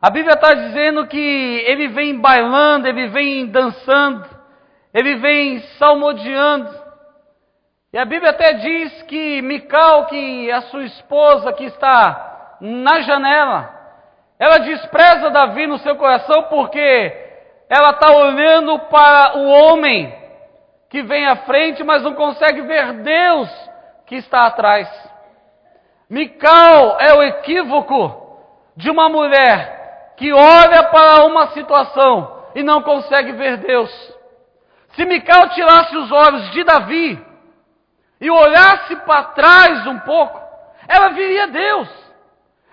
a Bíblia está dizendo que ele vem bailando, ele vem dançando, ele vem salmodiando. E a Bíblia até diz que Mical, que é a sua esposa que está na janela, ela despreza Davi no seu coração porque ela está olhando para o homem que vem à frente, mas não consegue ver Deus que está atrás. Mical é o equívoco de uma mulher que olha para uma situação e não consegue ver Deus. Se Mical tirasse os olhos de Davi e olhasse para trás um pouco, ela veria Deus.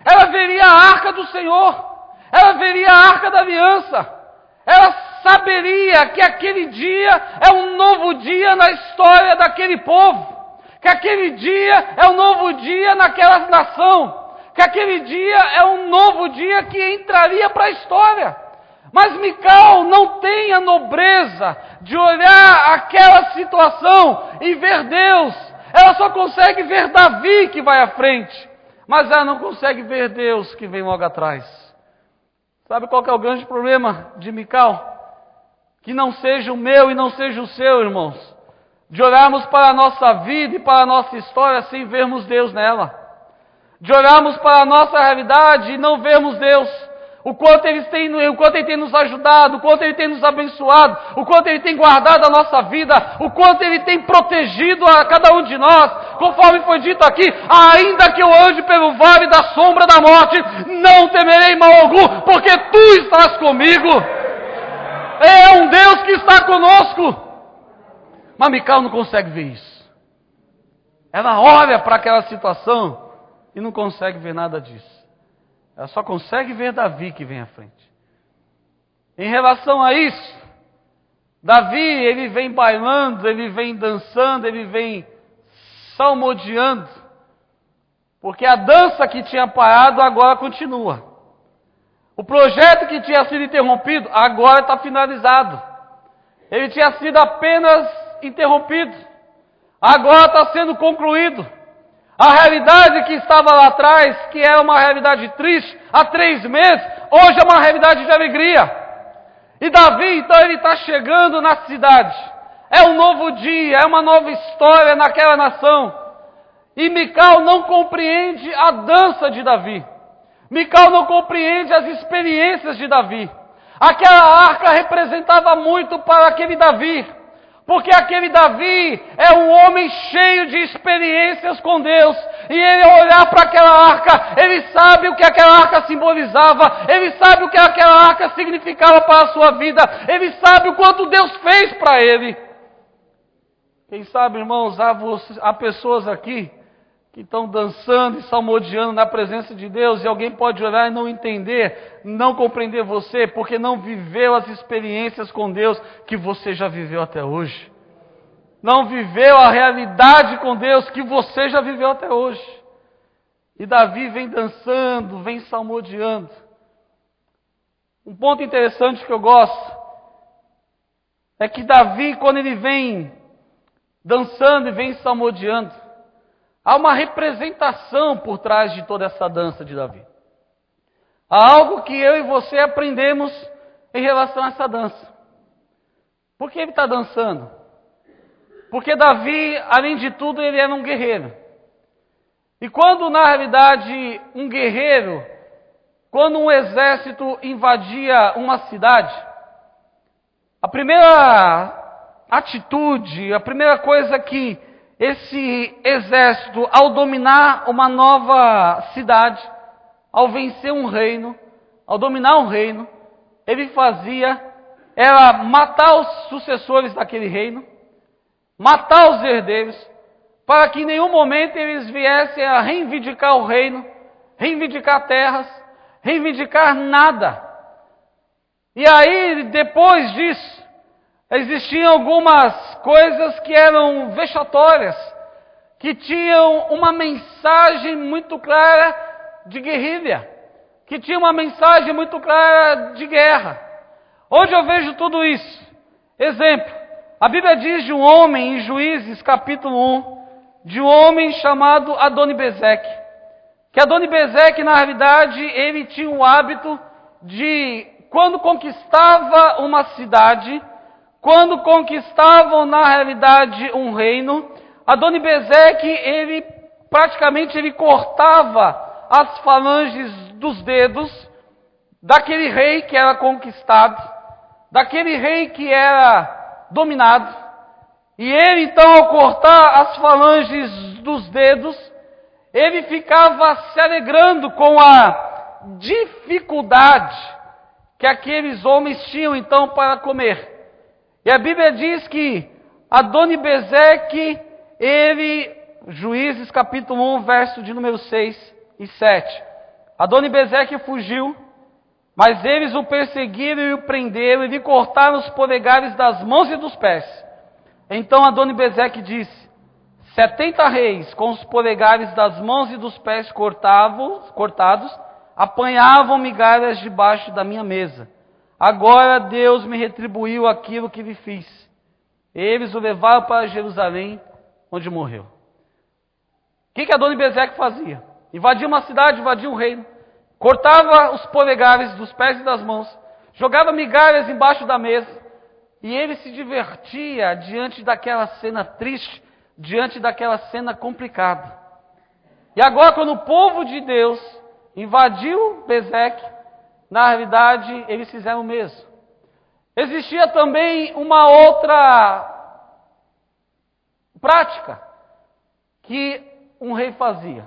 Ela veria a arca do Senhor. Ela veria a arca da aliança. Ela saberia que aquele dia é um novo dia na história daquele povo. Que aquele dia é um novo dia naquela nação. Que aquele dia é um novo dia que entraria para a história. Mas Mical não tem a nobreza de olhar aquela situação e ver Deus. Ela só consegue ver Davi que vai à frente. Mas ela não consegue ver Deus que vem logo atrás. Sabe qual que é o grande problema de Mical? Que não seja o meu e não seja o seu, irmãos. De olharmos para a nossa vida e para a nossa história sem vermos Deus nela. De olharmos para a nossa realidade e não vermos Deus. O quanto Ele tem nos ajudado, o quanto Ele tem nos abençoado, o quanto Ele tem guardado a nossa vida, o quanto Ele tem protegido a cada um de nós, conforme foi dito aqui, ainda que eu ande pelo vale da sombra da morte, não temerei mal algum, porque Tu estás comigo. É um Deus que está conosco. Mas Mical não consegue ver isso. Ela olha para aquela situação e não consegue ver nada disso. Ela só consegue ver Davi que vem à frente. Em relação a isso, Davi, ele vem bailando, ele vem dançando, ele vem salmodiando, porque a dança que tinha parado agora continua. O projeto que tinha sido interrompido agora está finalizado. Ele tinha sido apenas interrompido, agora está sendo concluído. A realidade que estava lá atrás, que era uma realidade triste, há 3 meses, hoje é uma realidade de alegria. E Davi, então, ele está chegando na cidade. É um novo dia, é uma nova história naquela nação. E Mical não compreende a dança de Davi. Mical não compreende as experiências de Davi. Aquela arca representava muito para aquele Davi. Porque aquele Davi é um homem cheio de experiências com Deus. E ele, ao olhar para aquela arca, ele sabe o que aquela arca simbolizava. Ele sabe o que aquela arca significava para a sua vida. Ele sabe o quanto Deus fez para ele. Quem sabe, irmãos, há pessoas aqui que estão dançando e salmodiando na presença de Deus, e alguém pode olhar e não entender, não compreender você, porque não viveu as experiências com Deus que você já viveu até hoje. Não viveu a realidade com Deus que você já viveu até hoje. E Davi vem dançando, vem salmodiando. Um ponto interessante que eu gosto é que Davi, quando ele vem dançando e vem salmodiando, há uma representação por trás de toda essa dança de Davi. Há algo que eu e você aprendemos em relação a essa dança. Por que ele está dançando? Porque Davi, além de tudo, ele era um guerreiro. E quando, na realidade, um guerreiro, quando um exército invadia uma cidade, a primeira atitude, a primeira coisa que esse exército, ao dominar uma nova cidade, ao vencer um reino, ao dominar um reino, ele fazia era matar os sucessores daquele reino, matar os herdeiros, para que em nenhum momento eles viessem a reivindicar o reino, reivindicar terras, reivindicar nada. E aí, depois disso, existiam algumas coisas que eram vexatórias, que tinham uma mensagem muito clara de guerrilha, que tinha uma mensagem muito clara de guerra. Onde eu vejo tudo isso? Exemplo, a Bíblia diz de um homem em Juízes capítulo 1, de um homem chamado Adoni-Bezeque. Que Adoni-Bezeque, na realidade, ele tinha o hábito de, quando conquistava uma cidade, quando conquistavam, na realidade, um reino, Adoni-Bezeque, ele praticamente cortava as falanges dos dedos daquele rei que era conquistado, daquele rei que era dominado. E ele, então, ao cortar as falanges dos dedos, ele ficava se alegrando com a dificuldade que aqueles homens tinham, então, para comer. E a Bíblia diz que Adoni-Bezeque, Juízes capítulo 1, verso de número 6 e 7. Adoni-Bezeque fugiu, mas eles o perseguiram e o prenderam e lhe cortaram os polegares das mãos e dos pés. Então Adoni-Bezeque disse: 70 reis com os polegares das mãos e dos pés cortados, apanhavam migalhas debaixo da minha mesa. Agora Deus me retribuiu aquilo que lhe fiz. Eles o levaram para Jerusalém, onde morreu. O que Adoni-Bezeque fazia? Invadia uma cidade, invadia um reino, cortava os polegares dos pés e das mãos, jogava migalhas embaixo da mesa, e ele se divertia diante daquela cena triste, diante daquela cena complicada. E agora, quando o povo de Deus invadiu Bezeque, na realidade, eles fizeram o mesmo. Existia também uma outra prática que um rei fazia.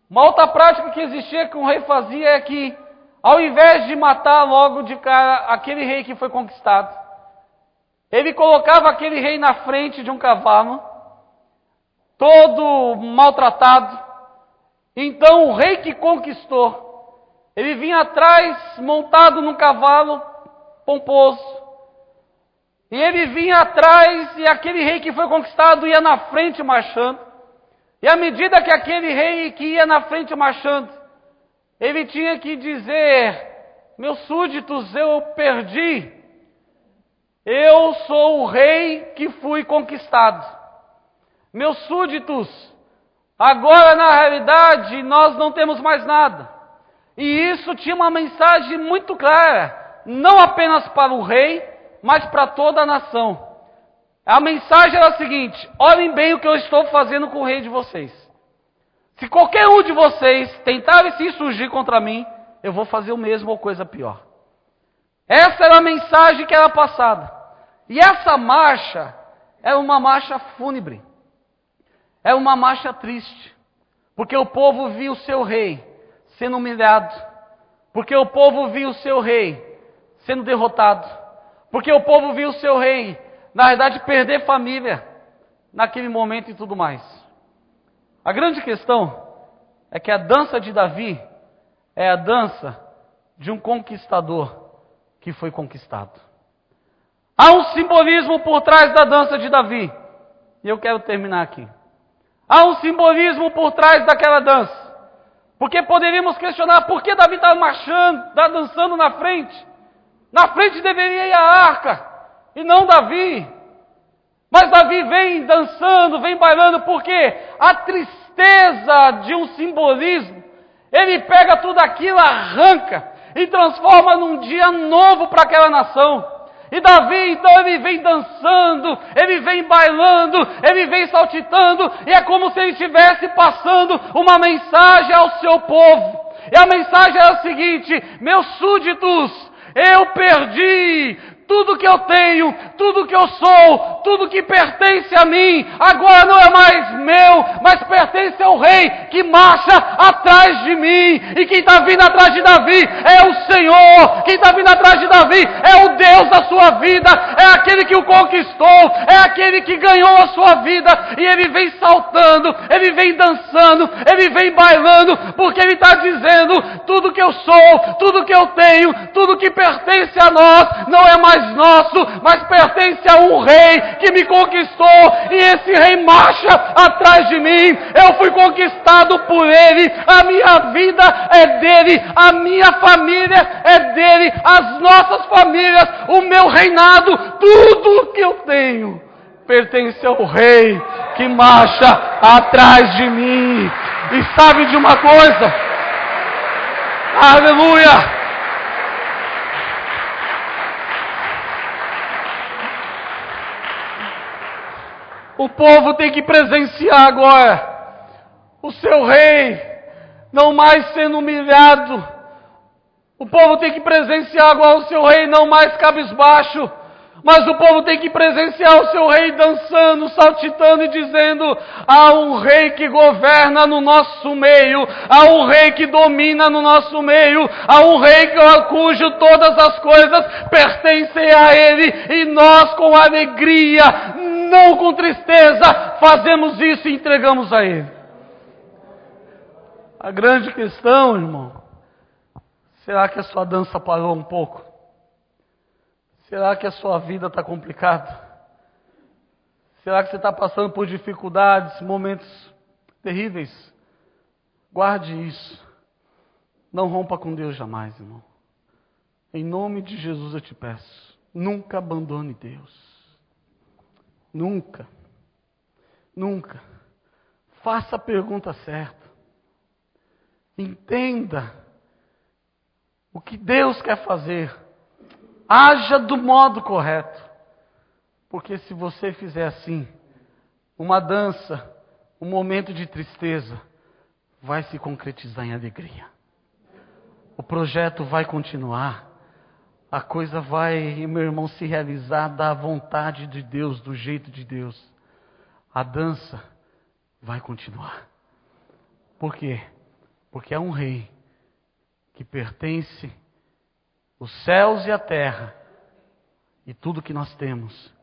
Uma outra prática que existia que um rei fazia é que, ao invés de matar logo de cara aquele rei que foi conquistado, ele colocava aquele rei na frente de um cavalo, todo maltratado. Então o rei que conquistou, ele vinha atrás montado num cavalo pomposo. E ele vinha atrás e aquele rei que foi conquistado ia na frente marchando. E à medida que aquele rei que ia na frente marchando, ele tinha que dizer: meus súditos, eu perdi. Eu sou o rei que fui conquistado. Meus súditos, agora na realidade nós não temos mais nada. E isso tinha uma mensagem muito clara, não apenas para o rei, mas para toda a nação. A mensagem era a seguinte: olhem bem o que eu estou fazendo com o rei de vocês. Se qualquer um de vocês tentar se insurgir contra mim, eu vou fazer o mesmo ou coisa pior. Essa era a mensagem que era passada. E essa marcha era uma marcha fúnebre. Era uma marcha triste. Porque o povo via o seu rei sendo humilhado. Porque o povo via o seu rei sendo derrotado. Porque o povo via o seu rei, na verdade, perder família naquele momento e tudo mais. A grande questão é que a dança de Davi é a dança de um conquistador que foi conquistado. Há um simbolismo por trás da dança de Davi. E eu quero terminar aqui. Há um simbolismo por trás daquela dança. Porque poderíamos questionar por que Davi estava marchando, estava dançando na frente. Na frente deveria ir a arca, e não Davi. Mas Davi vem dançando, vem bailando, porque a tristeza de um simbolismo, ele pega tudo aquilo, arranca e transforma num dia novo para aquela nação. E Davi, então, ele vem dançando, ele vem bailando, ele vem saltitando, e é como se ele estivesse passando uma mensagem ao seu povo. E a mensagem é a seguinte: meus súditos, eu perdi tudo que eu tenho, tudo que eu sou, tudo que pertence a mim, agora não é mais meu, mas pertence ao rei que marcha atrás de mim. E quem está vindo atrás de Davi é o Senhor. Quem está vindo atrás de Davi é o Deus da sua vida, é aquele que o conquistou, é aquele que ganhou a sua vida. E ele vem saltando, ele vem dançando, ele vem bailando, porque ele está dizendo: tudo que eu sou, tudo que eu tenho, tudo que pertence a nós, não é mais mais nosso, mas pertence a um rei que me conquistou, e esse rei marcha atrás de mim. Eu fui conquistado por ele, a minha vida é dele, a minha família é dele, as nossas famílias, o meu reinado, tudo que eu tenho pertence ao rei que marcha atrás de mim. E sabe de uma coisa? Aleluia! O povo tem que presenciar agora o seu rei não mais sendo humilhado. O povo tem que presenciar agora o seu rei não mais cabisbaixo. Mas o povo tem que presenciar o seu rei dançando, saltitando e dizendo: há um rei que governa no nosso meio, há um rei que domina no nosso meio, há um rei cujo todas as coisas pertencem a ele, e nós com alegria, não com tristeza, fazemos isso e entregamos a ele. A grande questão, irmão, será que a sua dança parou um pouco? Será que a sua vida está complicada? Será que você está passando por dificuldades, momentos terríveis? Guarde isso. Não rompa com Deus jamais, irmão. Em nome de Jesus eu te peço. Nunca abandone Deus. Nunca. Nunca. Faça a pergunta certa. Entenda o que Deus quer fazer. Haja do modo correto. Porque se você fizer assim, uma dança, um momento de tristeza, vai se concretizar em alegria. O projeto vai continuar. A coisa vai, meu irmão, se realizar da vontade de Deus, do jeito de Deus. A dança vai continuar. Por quê? Porque é um rei que pertence os céus e a terra, e tudo que nós temos,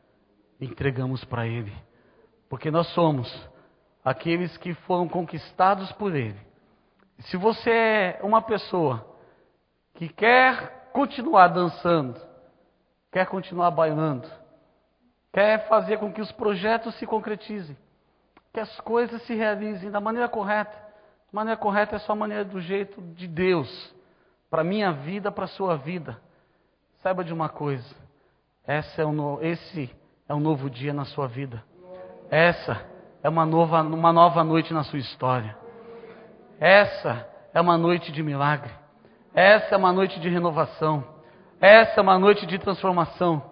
entregamos para Ele. Porque nós somos aqueles que foram conquistados por Ele. E se você é uma pessoa que quer continuar dançando, quer continuar bailando, quer fazer com que os projetos se concretizem, que as coisas se realizem da maneira correta. A maneira correta é só a maneira do jeito de Deus, para a minha vida, para a sua vida. Saiba de uma coisa, esse é um novo dia na sua vida. Essa é uma nova noite na sua história. Essa é uma noite de milagre. Essa é uma noite de renovação. Essa é uma noite de transformação.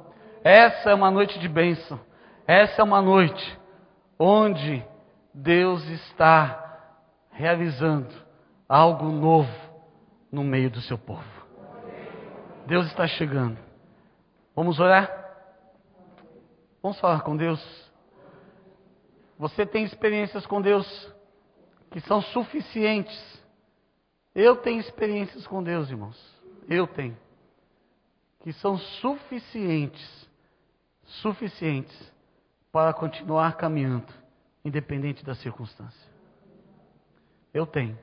Essa é uma noite de bênção. Essa é uma noite onde Deus está realizando algo novo no meio do seu povo. Deus está chegando. Vamos orar? Vamos falar com Deus. Você tem experiências com Deus que são suficientes. Eu tenho experiências com Deus, irmãos. Eu tenho. Que são suficientes para continuar caminhando, independente da circunstância. Eu tenho.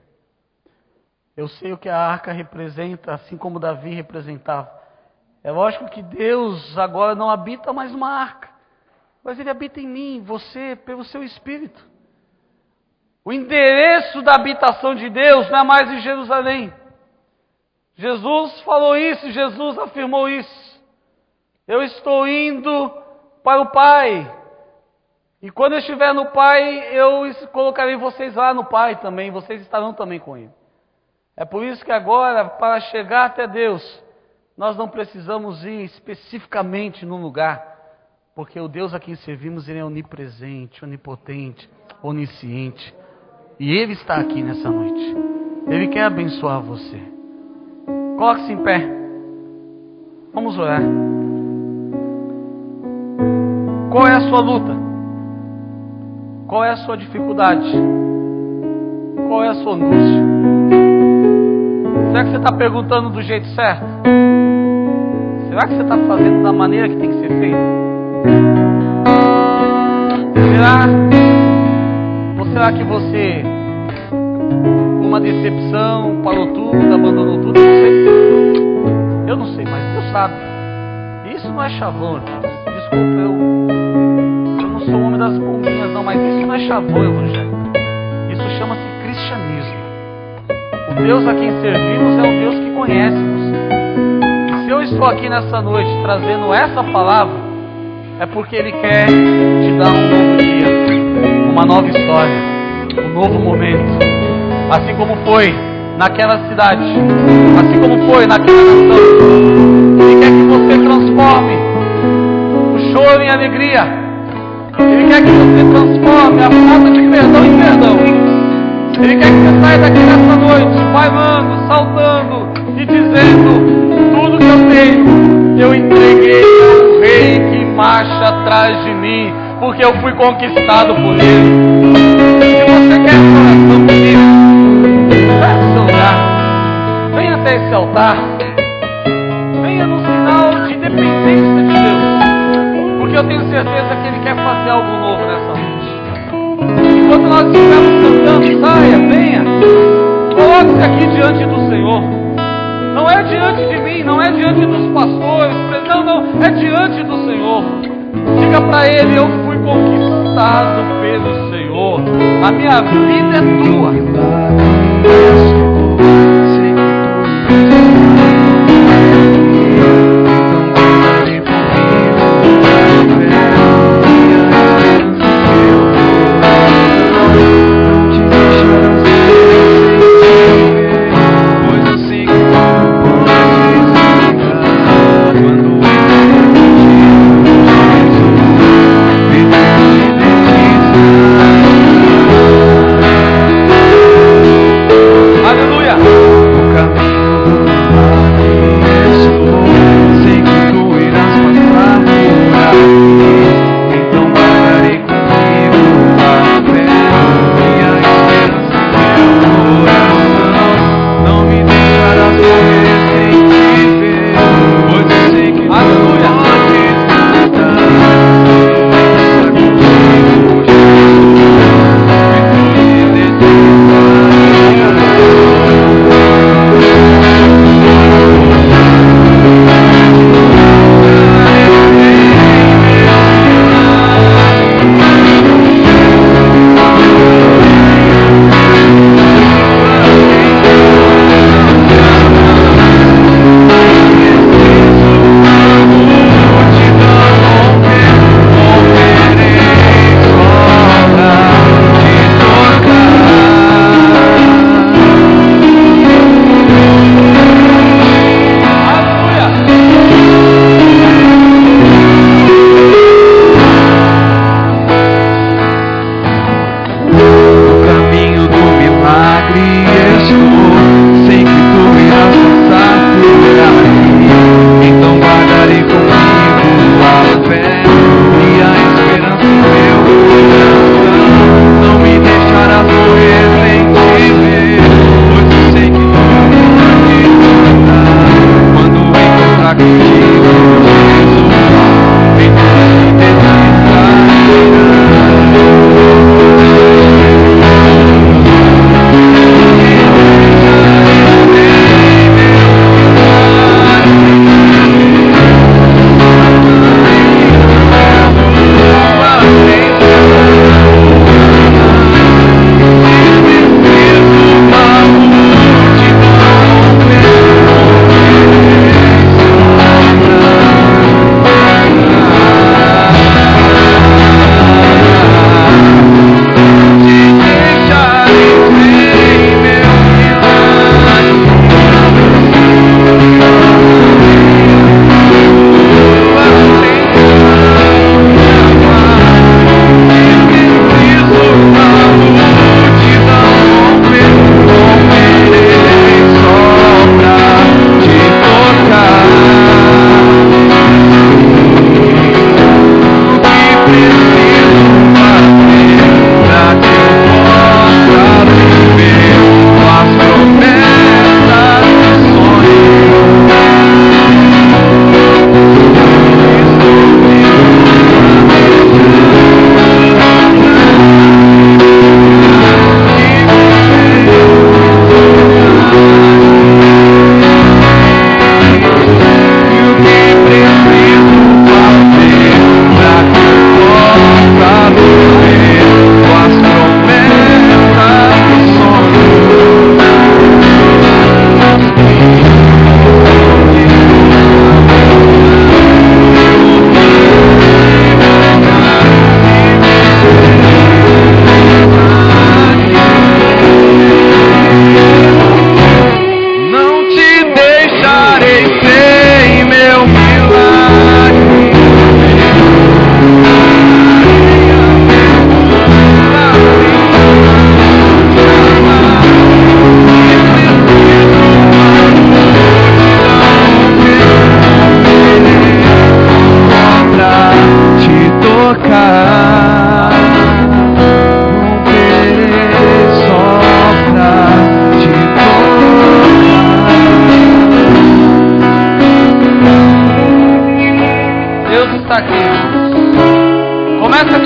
Eu sei o que a arca representa, assim como Davi representava. É lógico que Deus agora não habita mais numa arca, mas Ele habita em mim, em você, pelo seu Espírito. O endereço da habitação de Deus não é mais em Jerusalém. Jesus falou isso, Jesus afirmou isso. Eu estou indo para o Pai. E quando eu estiver no Pai, eu colocarei vocês lá no Pai também, vocês estarão também com Ele. É por isso que agora, para chegar até Deus, nós não precisamos ir especificamente num lugar, porque o Deus a quem servimos, Ele é onipresente, onipotente, onisciente. E Ele está aqui nessa noite. Ele quer abençoar você. Coloque-se em pé. Vamos orar. Qual é a sua luta? Qual é a sua dificuldade? Qual é a sua angústia? Será que você está perguntando do jeito certo? Será que você está fazendo da maneira que tem que ser feito? Será? Ou será que você, numa decepção, parou tudo, abandonou tudo? Eu não sei, mas Deus sabe. isso não é chavão, irmãos. Desculpa, eu não sou homem das bombinhas, não, mas isso não é chavão evangélico. Isso chama-se cristianismo. O Deus a quem servimos é o Deus que conhece-nos. E se eu estou aqui nessa noite trazendo essa palavra, é porque Ele quer te dar um novo dia, uma nova história, um novo momento. Assim como foi naquela cidade, assim como foi naquela nação. Ele quer que você transforme o choro em alegria. Ele quer que você transforme a falta de perdão em perdão. Ele quer que você saia daqui nessa noite, bailando, saltando e dizendo: tudo que eu tenho, eu entreguei ao Rei que marcha atrás de mim, porque eu fui conquistado por Ele. Se você quer essa oração comigo, vai no seu lugar, venha até esse altar, venha no sinal de dependência de Deus, porque eu tenho certeza que Ele quer fazer algo novo nessa noite. Enquanto nós estivermos cantando, saia, venha, coloque-se aqui diante do Senhor. Não é diante de mim, não é diante dos pastores, não, é diante do Senhor. Diga para Ele: eu fui conquistado pelo Senhor, a minha vida é tua.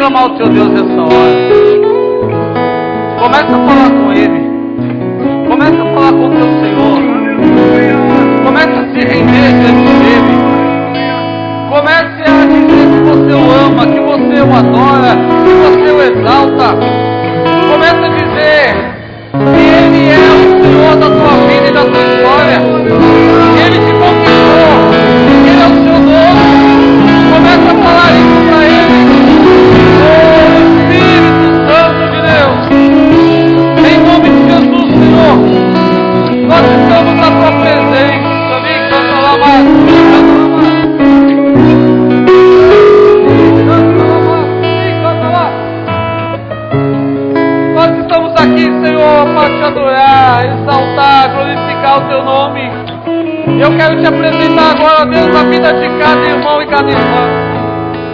clamar ao teu Deus nessa hora. Começa a falar com Ele. Começa a falar com o teu Senhor. Começa a se render diante dEle. Comece a dizer que você o ama, que você o adora, que você o exalta. Comece a dizer que Ele é o Senhor da tua vida e da tua história. Ele te conquistou. Ele é o seu dono. Comece a falar isso para Ele. Oh, Espírito Santo de Deus. Em nome de Jesus, Senhor. Nós estamos na tua presença. Vem, canta lá mais. Aqui, Senhor, para te adorar, exaltar, glorificar o teu nome. Eu quero te apresentar agora, Deus, a vida de cada irmão e cada irmã.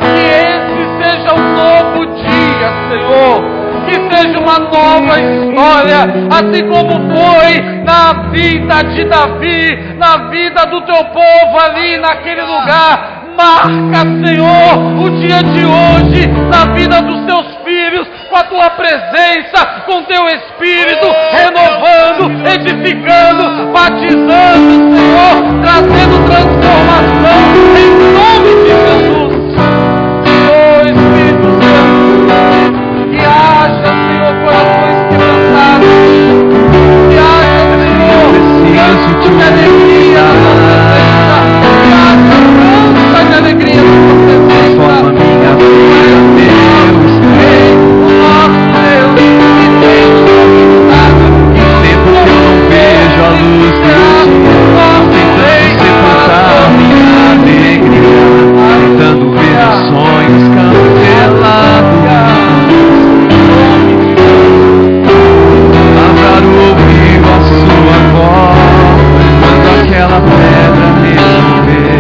Que esse seja um novo dia, Senhor. Que seja uma nova história, assim como foi na vida de Davi, na vida do teu povo ali naquele lugar. Marca, Senhor, o dia de hoje na vida dos teus filhos, com a tua presença, com teu Espírito, renovando, edificando, batizando, Senhor, trazendo transformação, em nome de Jesus. Oh, Espírito Santo, que haja, Senhor, corações quebrantados, que haja, Senhor, canto de alegria na tua presença, que haja canto de alegria na tua presença. Transforma minha vida, Deus, o nosso Deus, que tem nos conquistado, em tempo que eu não vejo a luz do dia, tentando sepultar minha alegria, tentando ver os sonhos cancelados. Lavrar o ouvido a sua voz, quando aquela pedra resolver.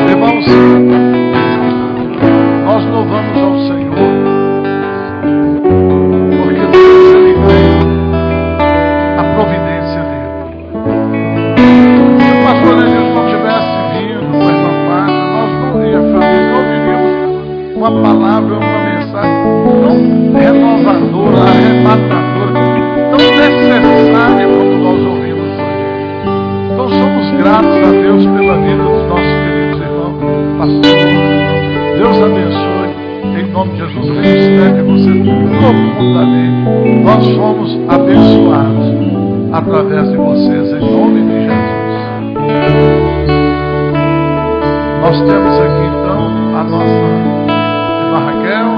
Irmãos, nós louvamos ao Senhor, porque Deus, Ele tem a providência dele. Se o pastor Elias não tivesse vindo com a irmã Fátima, nós não ouviríamos uma palavra, uma mensagem tão renovadora, arrebatadora, tão necessária como nós ouvimos hoje. Então somos gratos a Deus pela vida dos nossos queridos irmãos, pastores. Deus abençoe, em nome de Jesus. Deus esteve você profundamente. Nós fomos abençoados através de vocês, em nome de Jesus. Nós temos aqui então a nossa irmã Raquel,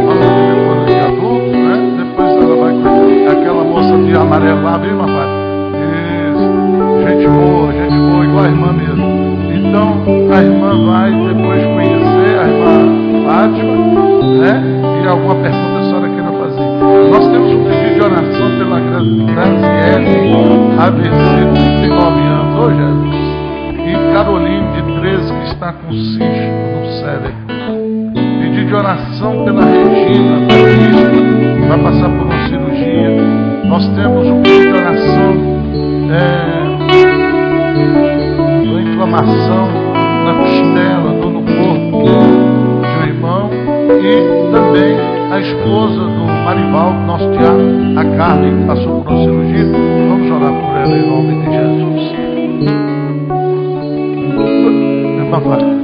nossa diretora de adultos, né? Depois ela vai com aquela moça de amarelo lá, viu, irmã Fátima? Isso, gente boa, igual a irmã mesmo. Então a irmã vai depois conhecer a irmã Fátima, né? E alguma pergunta a senhora queira fazer. Nós temos um pedido de oração pela Graziele ABC, 39 anos, hoje e Caroline, de 13, que está com cisto no cérebro. Pedido de oração pela Regina Batista, vai passar por uma cirurgia. Nós temos um pedido de oração uma inflamação na costela, dor no corpo de um irmão, e também a esposa do Marival, nosso teatro, a Carmen, que passou por uma cirurgia. Vamos orar por ela em nome de Jesus. Irmã Fátima.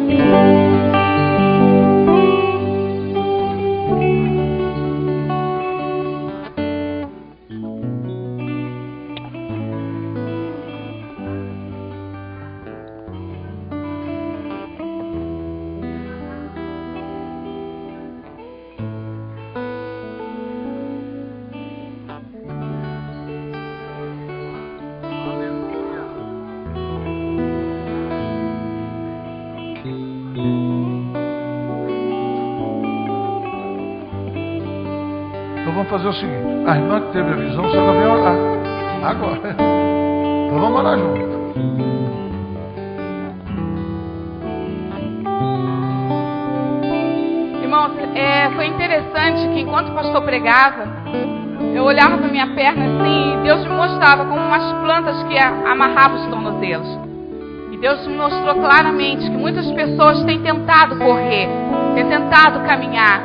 Vamos fazer o seguinte, a irmã que teve a visão, você vai vir orar agora. Então vamos orar junto. Irmãos, foi interessante que enquanto o pastor pregava, eu olhava para minha perna assim, e Deus me mostrava como umas plantas que amarravam os tornozelos. E Deus me mostrou claramente que muitas pessoas têm tentado correr, têm tentado caminhar,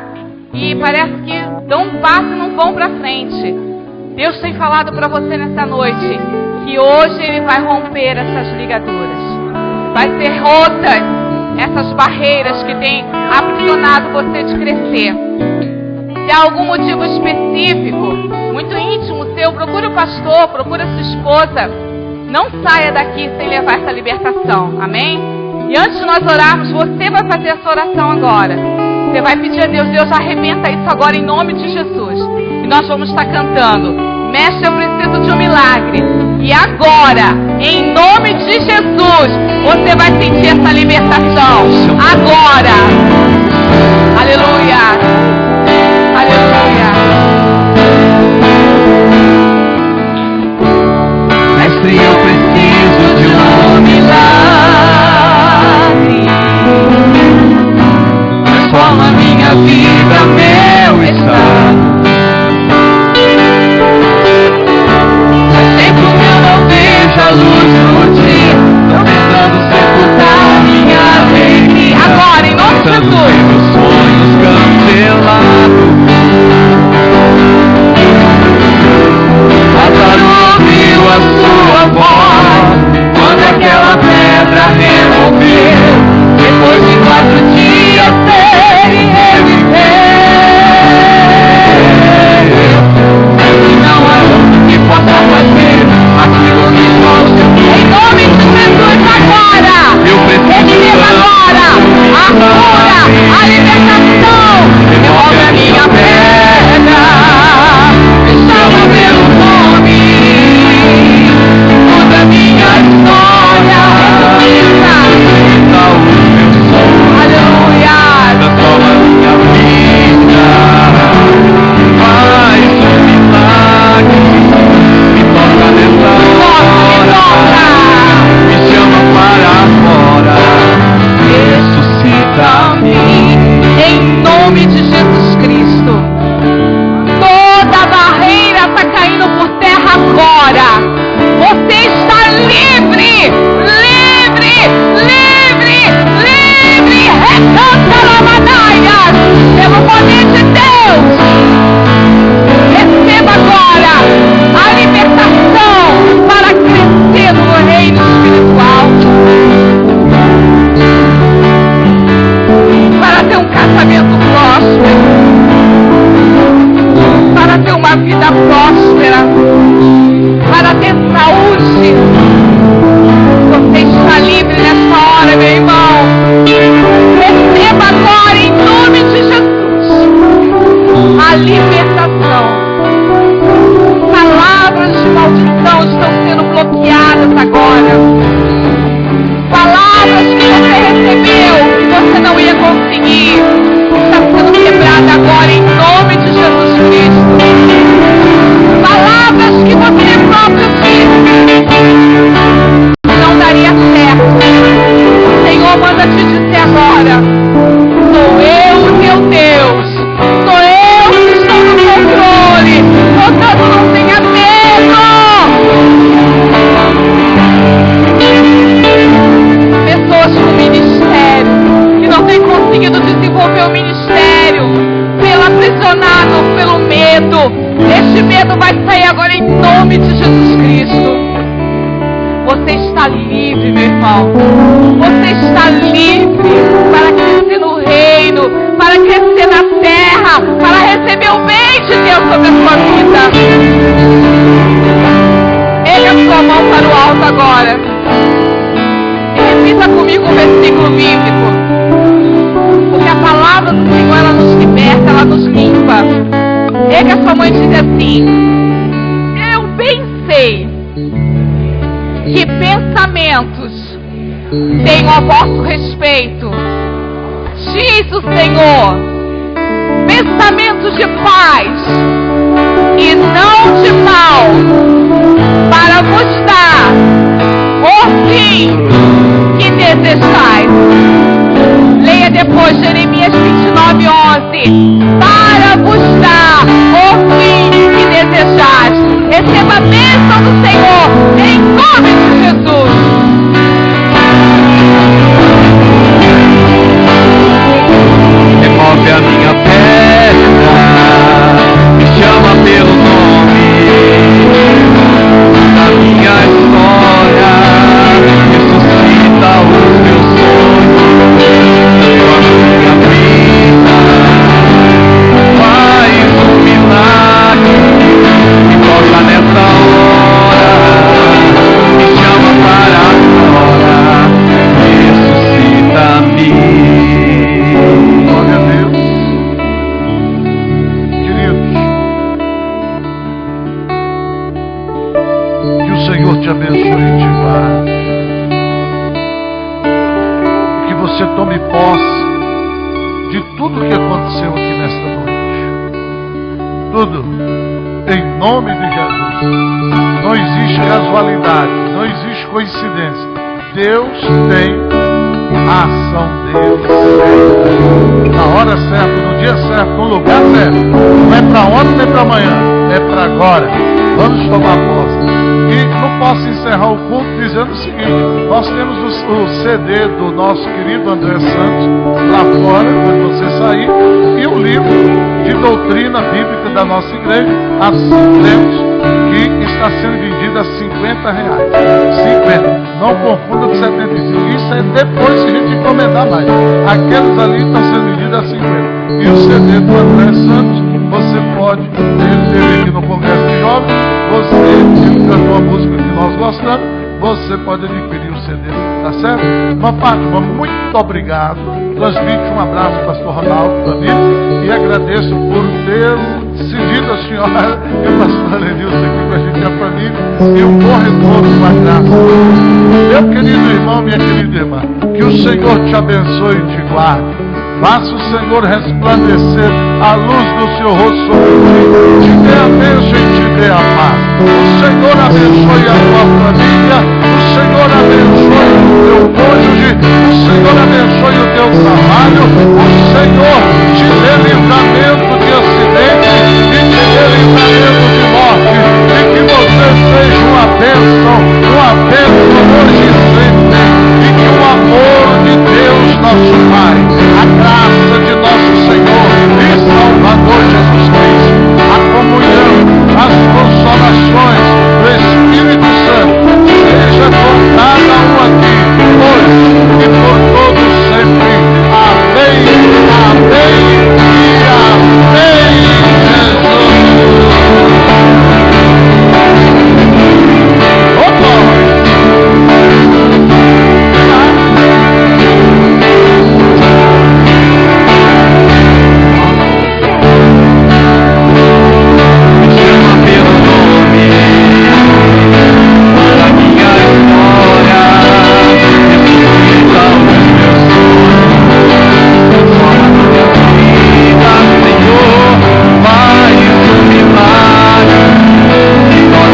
e parece que dão um passo e não vão para frente. Deus tem falado para você nessa noite que hoje Ele vai romper essas ligaduras. Vai ser rotas essas barreiras que têm aprisionado você de crescer. Se há algum motivo específico, muito íntimo seu, procura o pastor, procura sua esposa. Não saia daqui sem levar essa libertação, amém? E antes de nós orarmos, você vai fazer essa oração agora. Você vai pedir a Deus, Deus, arrebenta isso agora em nome de Jesus. E nós vamos estar cantando, Mestre, eu preciso de um milagre. E agora, em nome de Jesus, você vai sentir essa libertação. Agora. Aleluia. Aleluia. Mestre, eu preciso de um milagre. Transforma minha vida, meu estado. A luz do dia, tô tentando sepultar minha alegria. Agora, em nome de Jesus. Meus sonhos cancelados. Adoro ouvir a sua voz quando aquela pedra removeu. Depois de 4 dias ele reviveu. E não há outro que possa fazer aquilo que só o Senhor. Em nome de Jesus, agora. Receba agora a cura, a libertação. Devolve a minha pedra. Me chama pelo nome. Muda minha história. Ressuscita os meus sonhos. Aleluia. Transforma minha vida. Faz um milagre. Me toca nessa hora. Me chama para fora. Ressuscita-me. Em nome de Jesus Cristo. Toda barreira está caindo por terra agora. Você está livre. Livre. Livre. Livre. Recanta lamanaias. Pelo poder de Deus. Receba agora a libertação para crescer no reino espiritual. Para ter um casamento próspero. Para ter uma vida próspera. Para ter saúde. Você está livre nessa hora, meu irmão. Receba agora em nome de Jesus a libertação. Palavras de maldição estão sendo bloqueadas agora. Palavras que você recebeu, que você não ia conseguir, está sendo quebrada agora em nome de Jesus Cristo. Palavras que você próprio disse não daria certo. O Senhor manda te dizer agora: sou eu o teu Deus. Sou eu que estou no controle. Portanto, não tenha medo. Pessoas com ministério que não têm conseguido desenvolver o ministério, pelo aprisionado, pelo medo. Este medo vai sair agora em nome de Jesus Cristo. Você está livre, meu irmão. Você está livre para crescer no reino, para crescer na terra, para receber o bem de Deus sobre a sua vida. Erga a sua mão para o alto agora. E repita comigo um versículo bíblico. Porque a palavra do Senhor, ela nos liberta, ela nos limpa. Erga a sua mão e diz assim: eu bem sei que pensamentos tenho a vosso respeito, diz o Senhor, pensamentos de paz e não de mal, para vos dar o fim que desejais. Leia depois Jeremias 29:11. Para vos dar o fim que desejais. Receba a bênção do Senhor em nome de Jesus. abençoe e te guarde. E que você tome posse de tudo que aconteceu aqui nesta noite. Tudo. Em nome de Jesus. Não existe casualidade. Não existe coincidência. Deus tem a ação dele certa. Na hora certa, no dia certo, no lugar certo. Não é para ontem nem para amanhã. É para agora. Vamos tomar posse. E não posso encerrar o culto dizendo o seguinte: nós temos o CD do nosso querido André Santos lá fora, quando você sair, e o livro de doutrina bíblica da nossa igreja, As Supremos, que está sendo vendido a R$50. 50. Não confunda com 75. Isso é depois que a gente encomendar mais. Aqueles ali estão sendo vendidos a 50. E o CD do André Santos, você pode, ele teve aqui no Congresso de Jovens, ele cantou a música que nós gostamos, você pode adquirir o CD, tá certo? Irmã Fátima, muito obrigado. Transmite um abraço ao pastor Ronaldo para mim e agradeço por ter decidido a senhora e o pastor Lenilson aqui com a gente e a família, e um bom retorno com a graça. Meu querido irmão, minha querida irmã, que o Senhor te abençoe e te guarde. Faça o Senhor resplandecer a luz do seu rosto sobre ti, te dê a bênção e te dê a paz. O Senhor abençoe a tua família, o Senhor abençoe o teu cônjuge, o Senhor abençoe o teu trabalho, o Senhor te dê livramento de acidentes,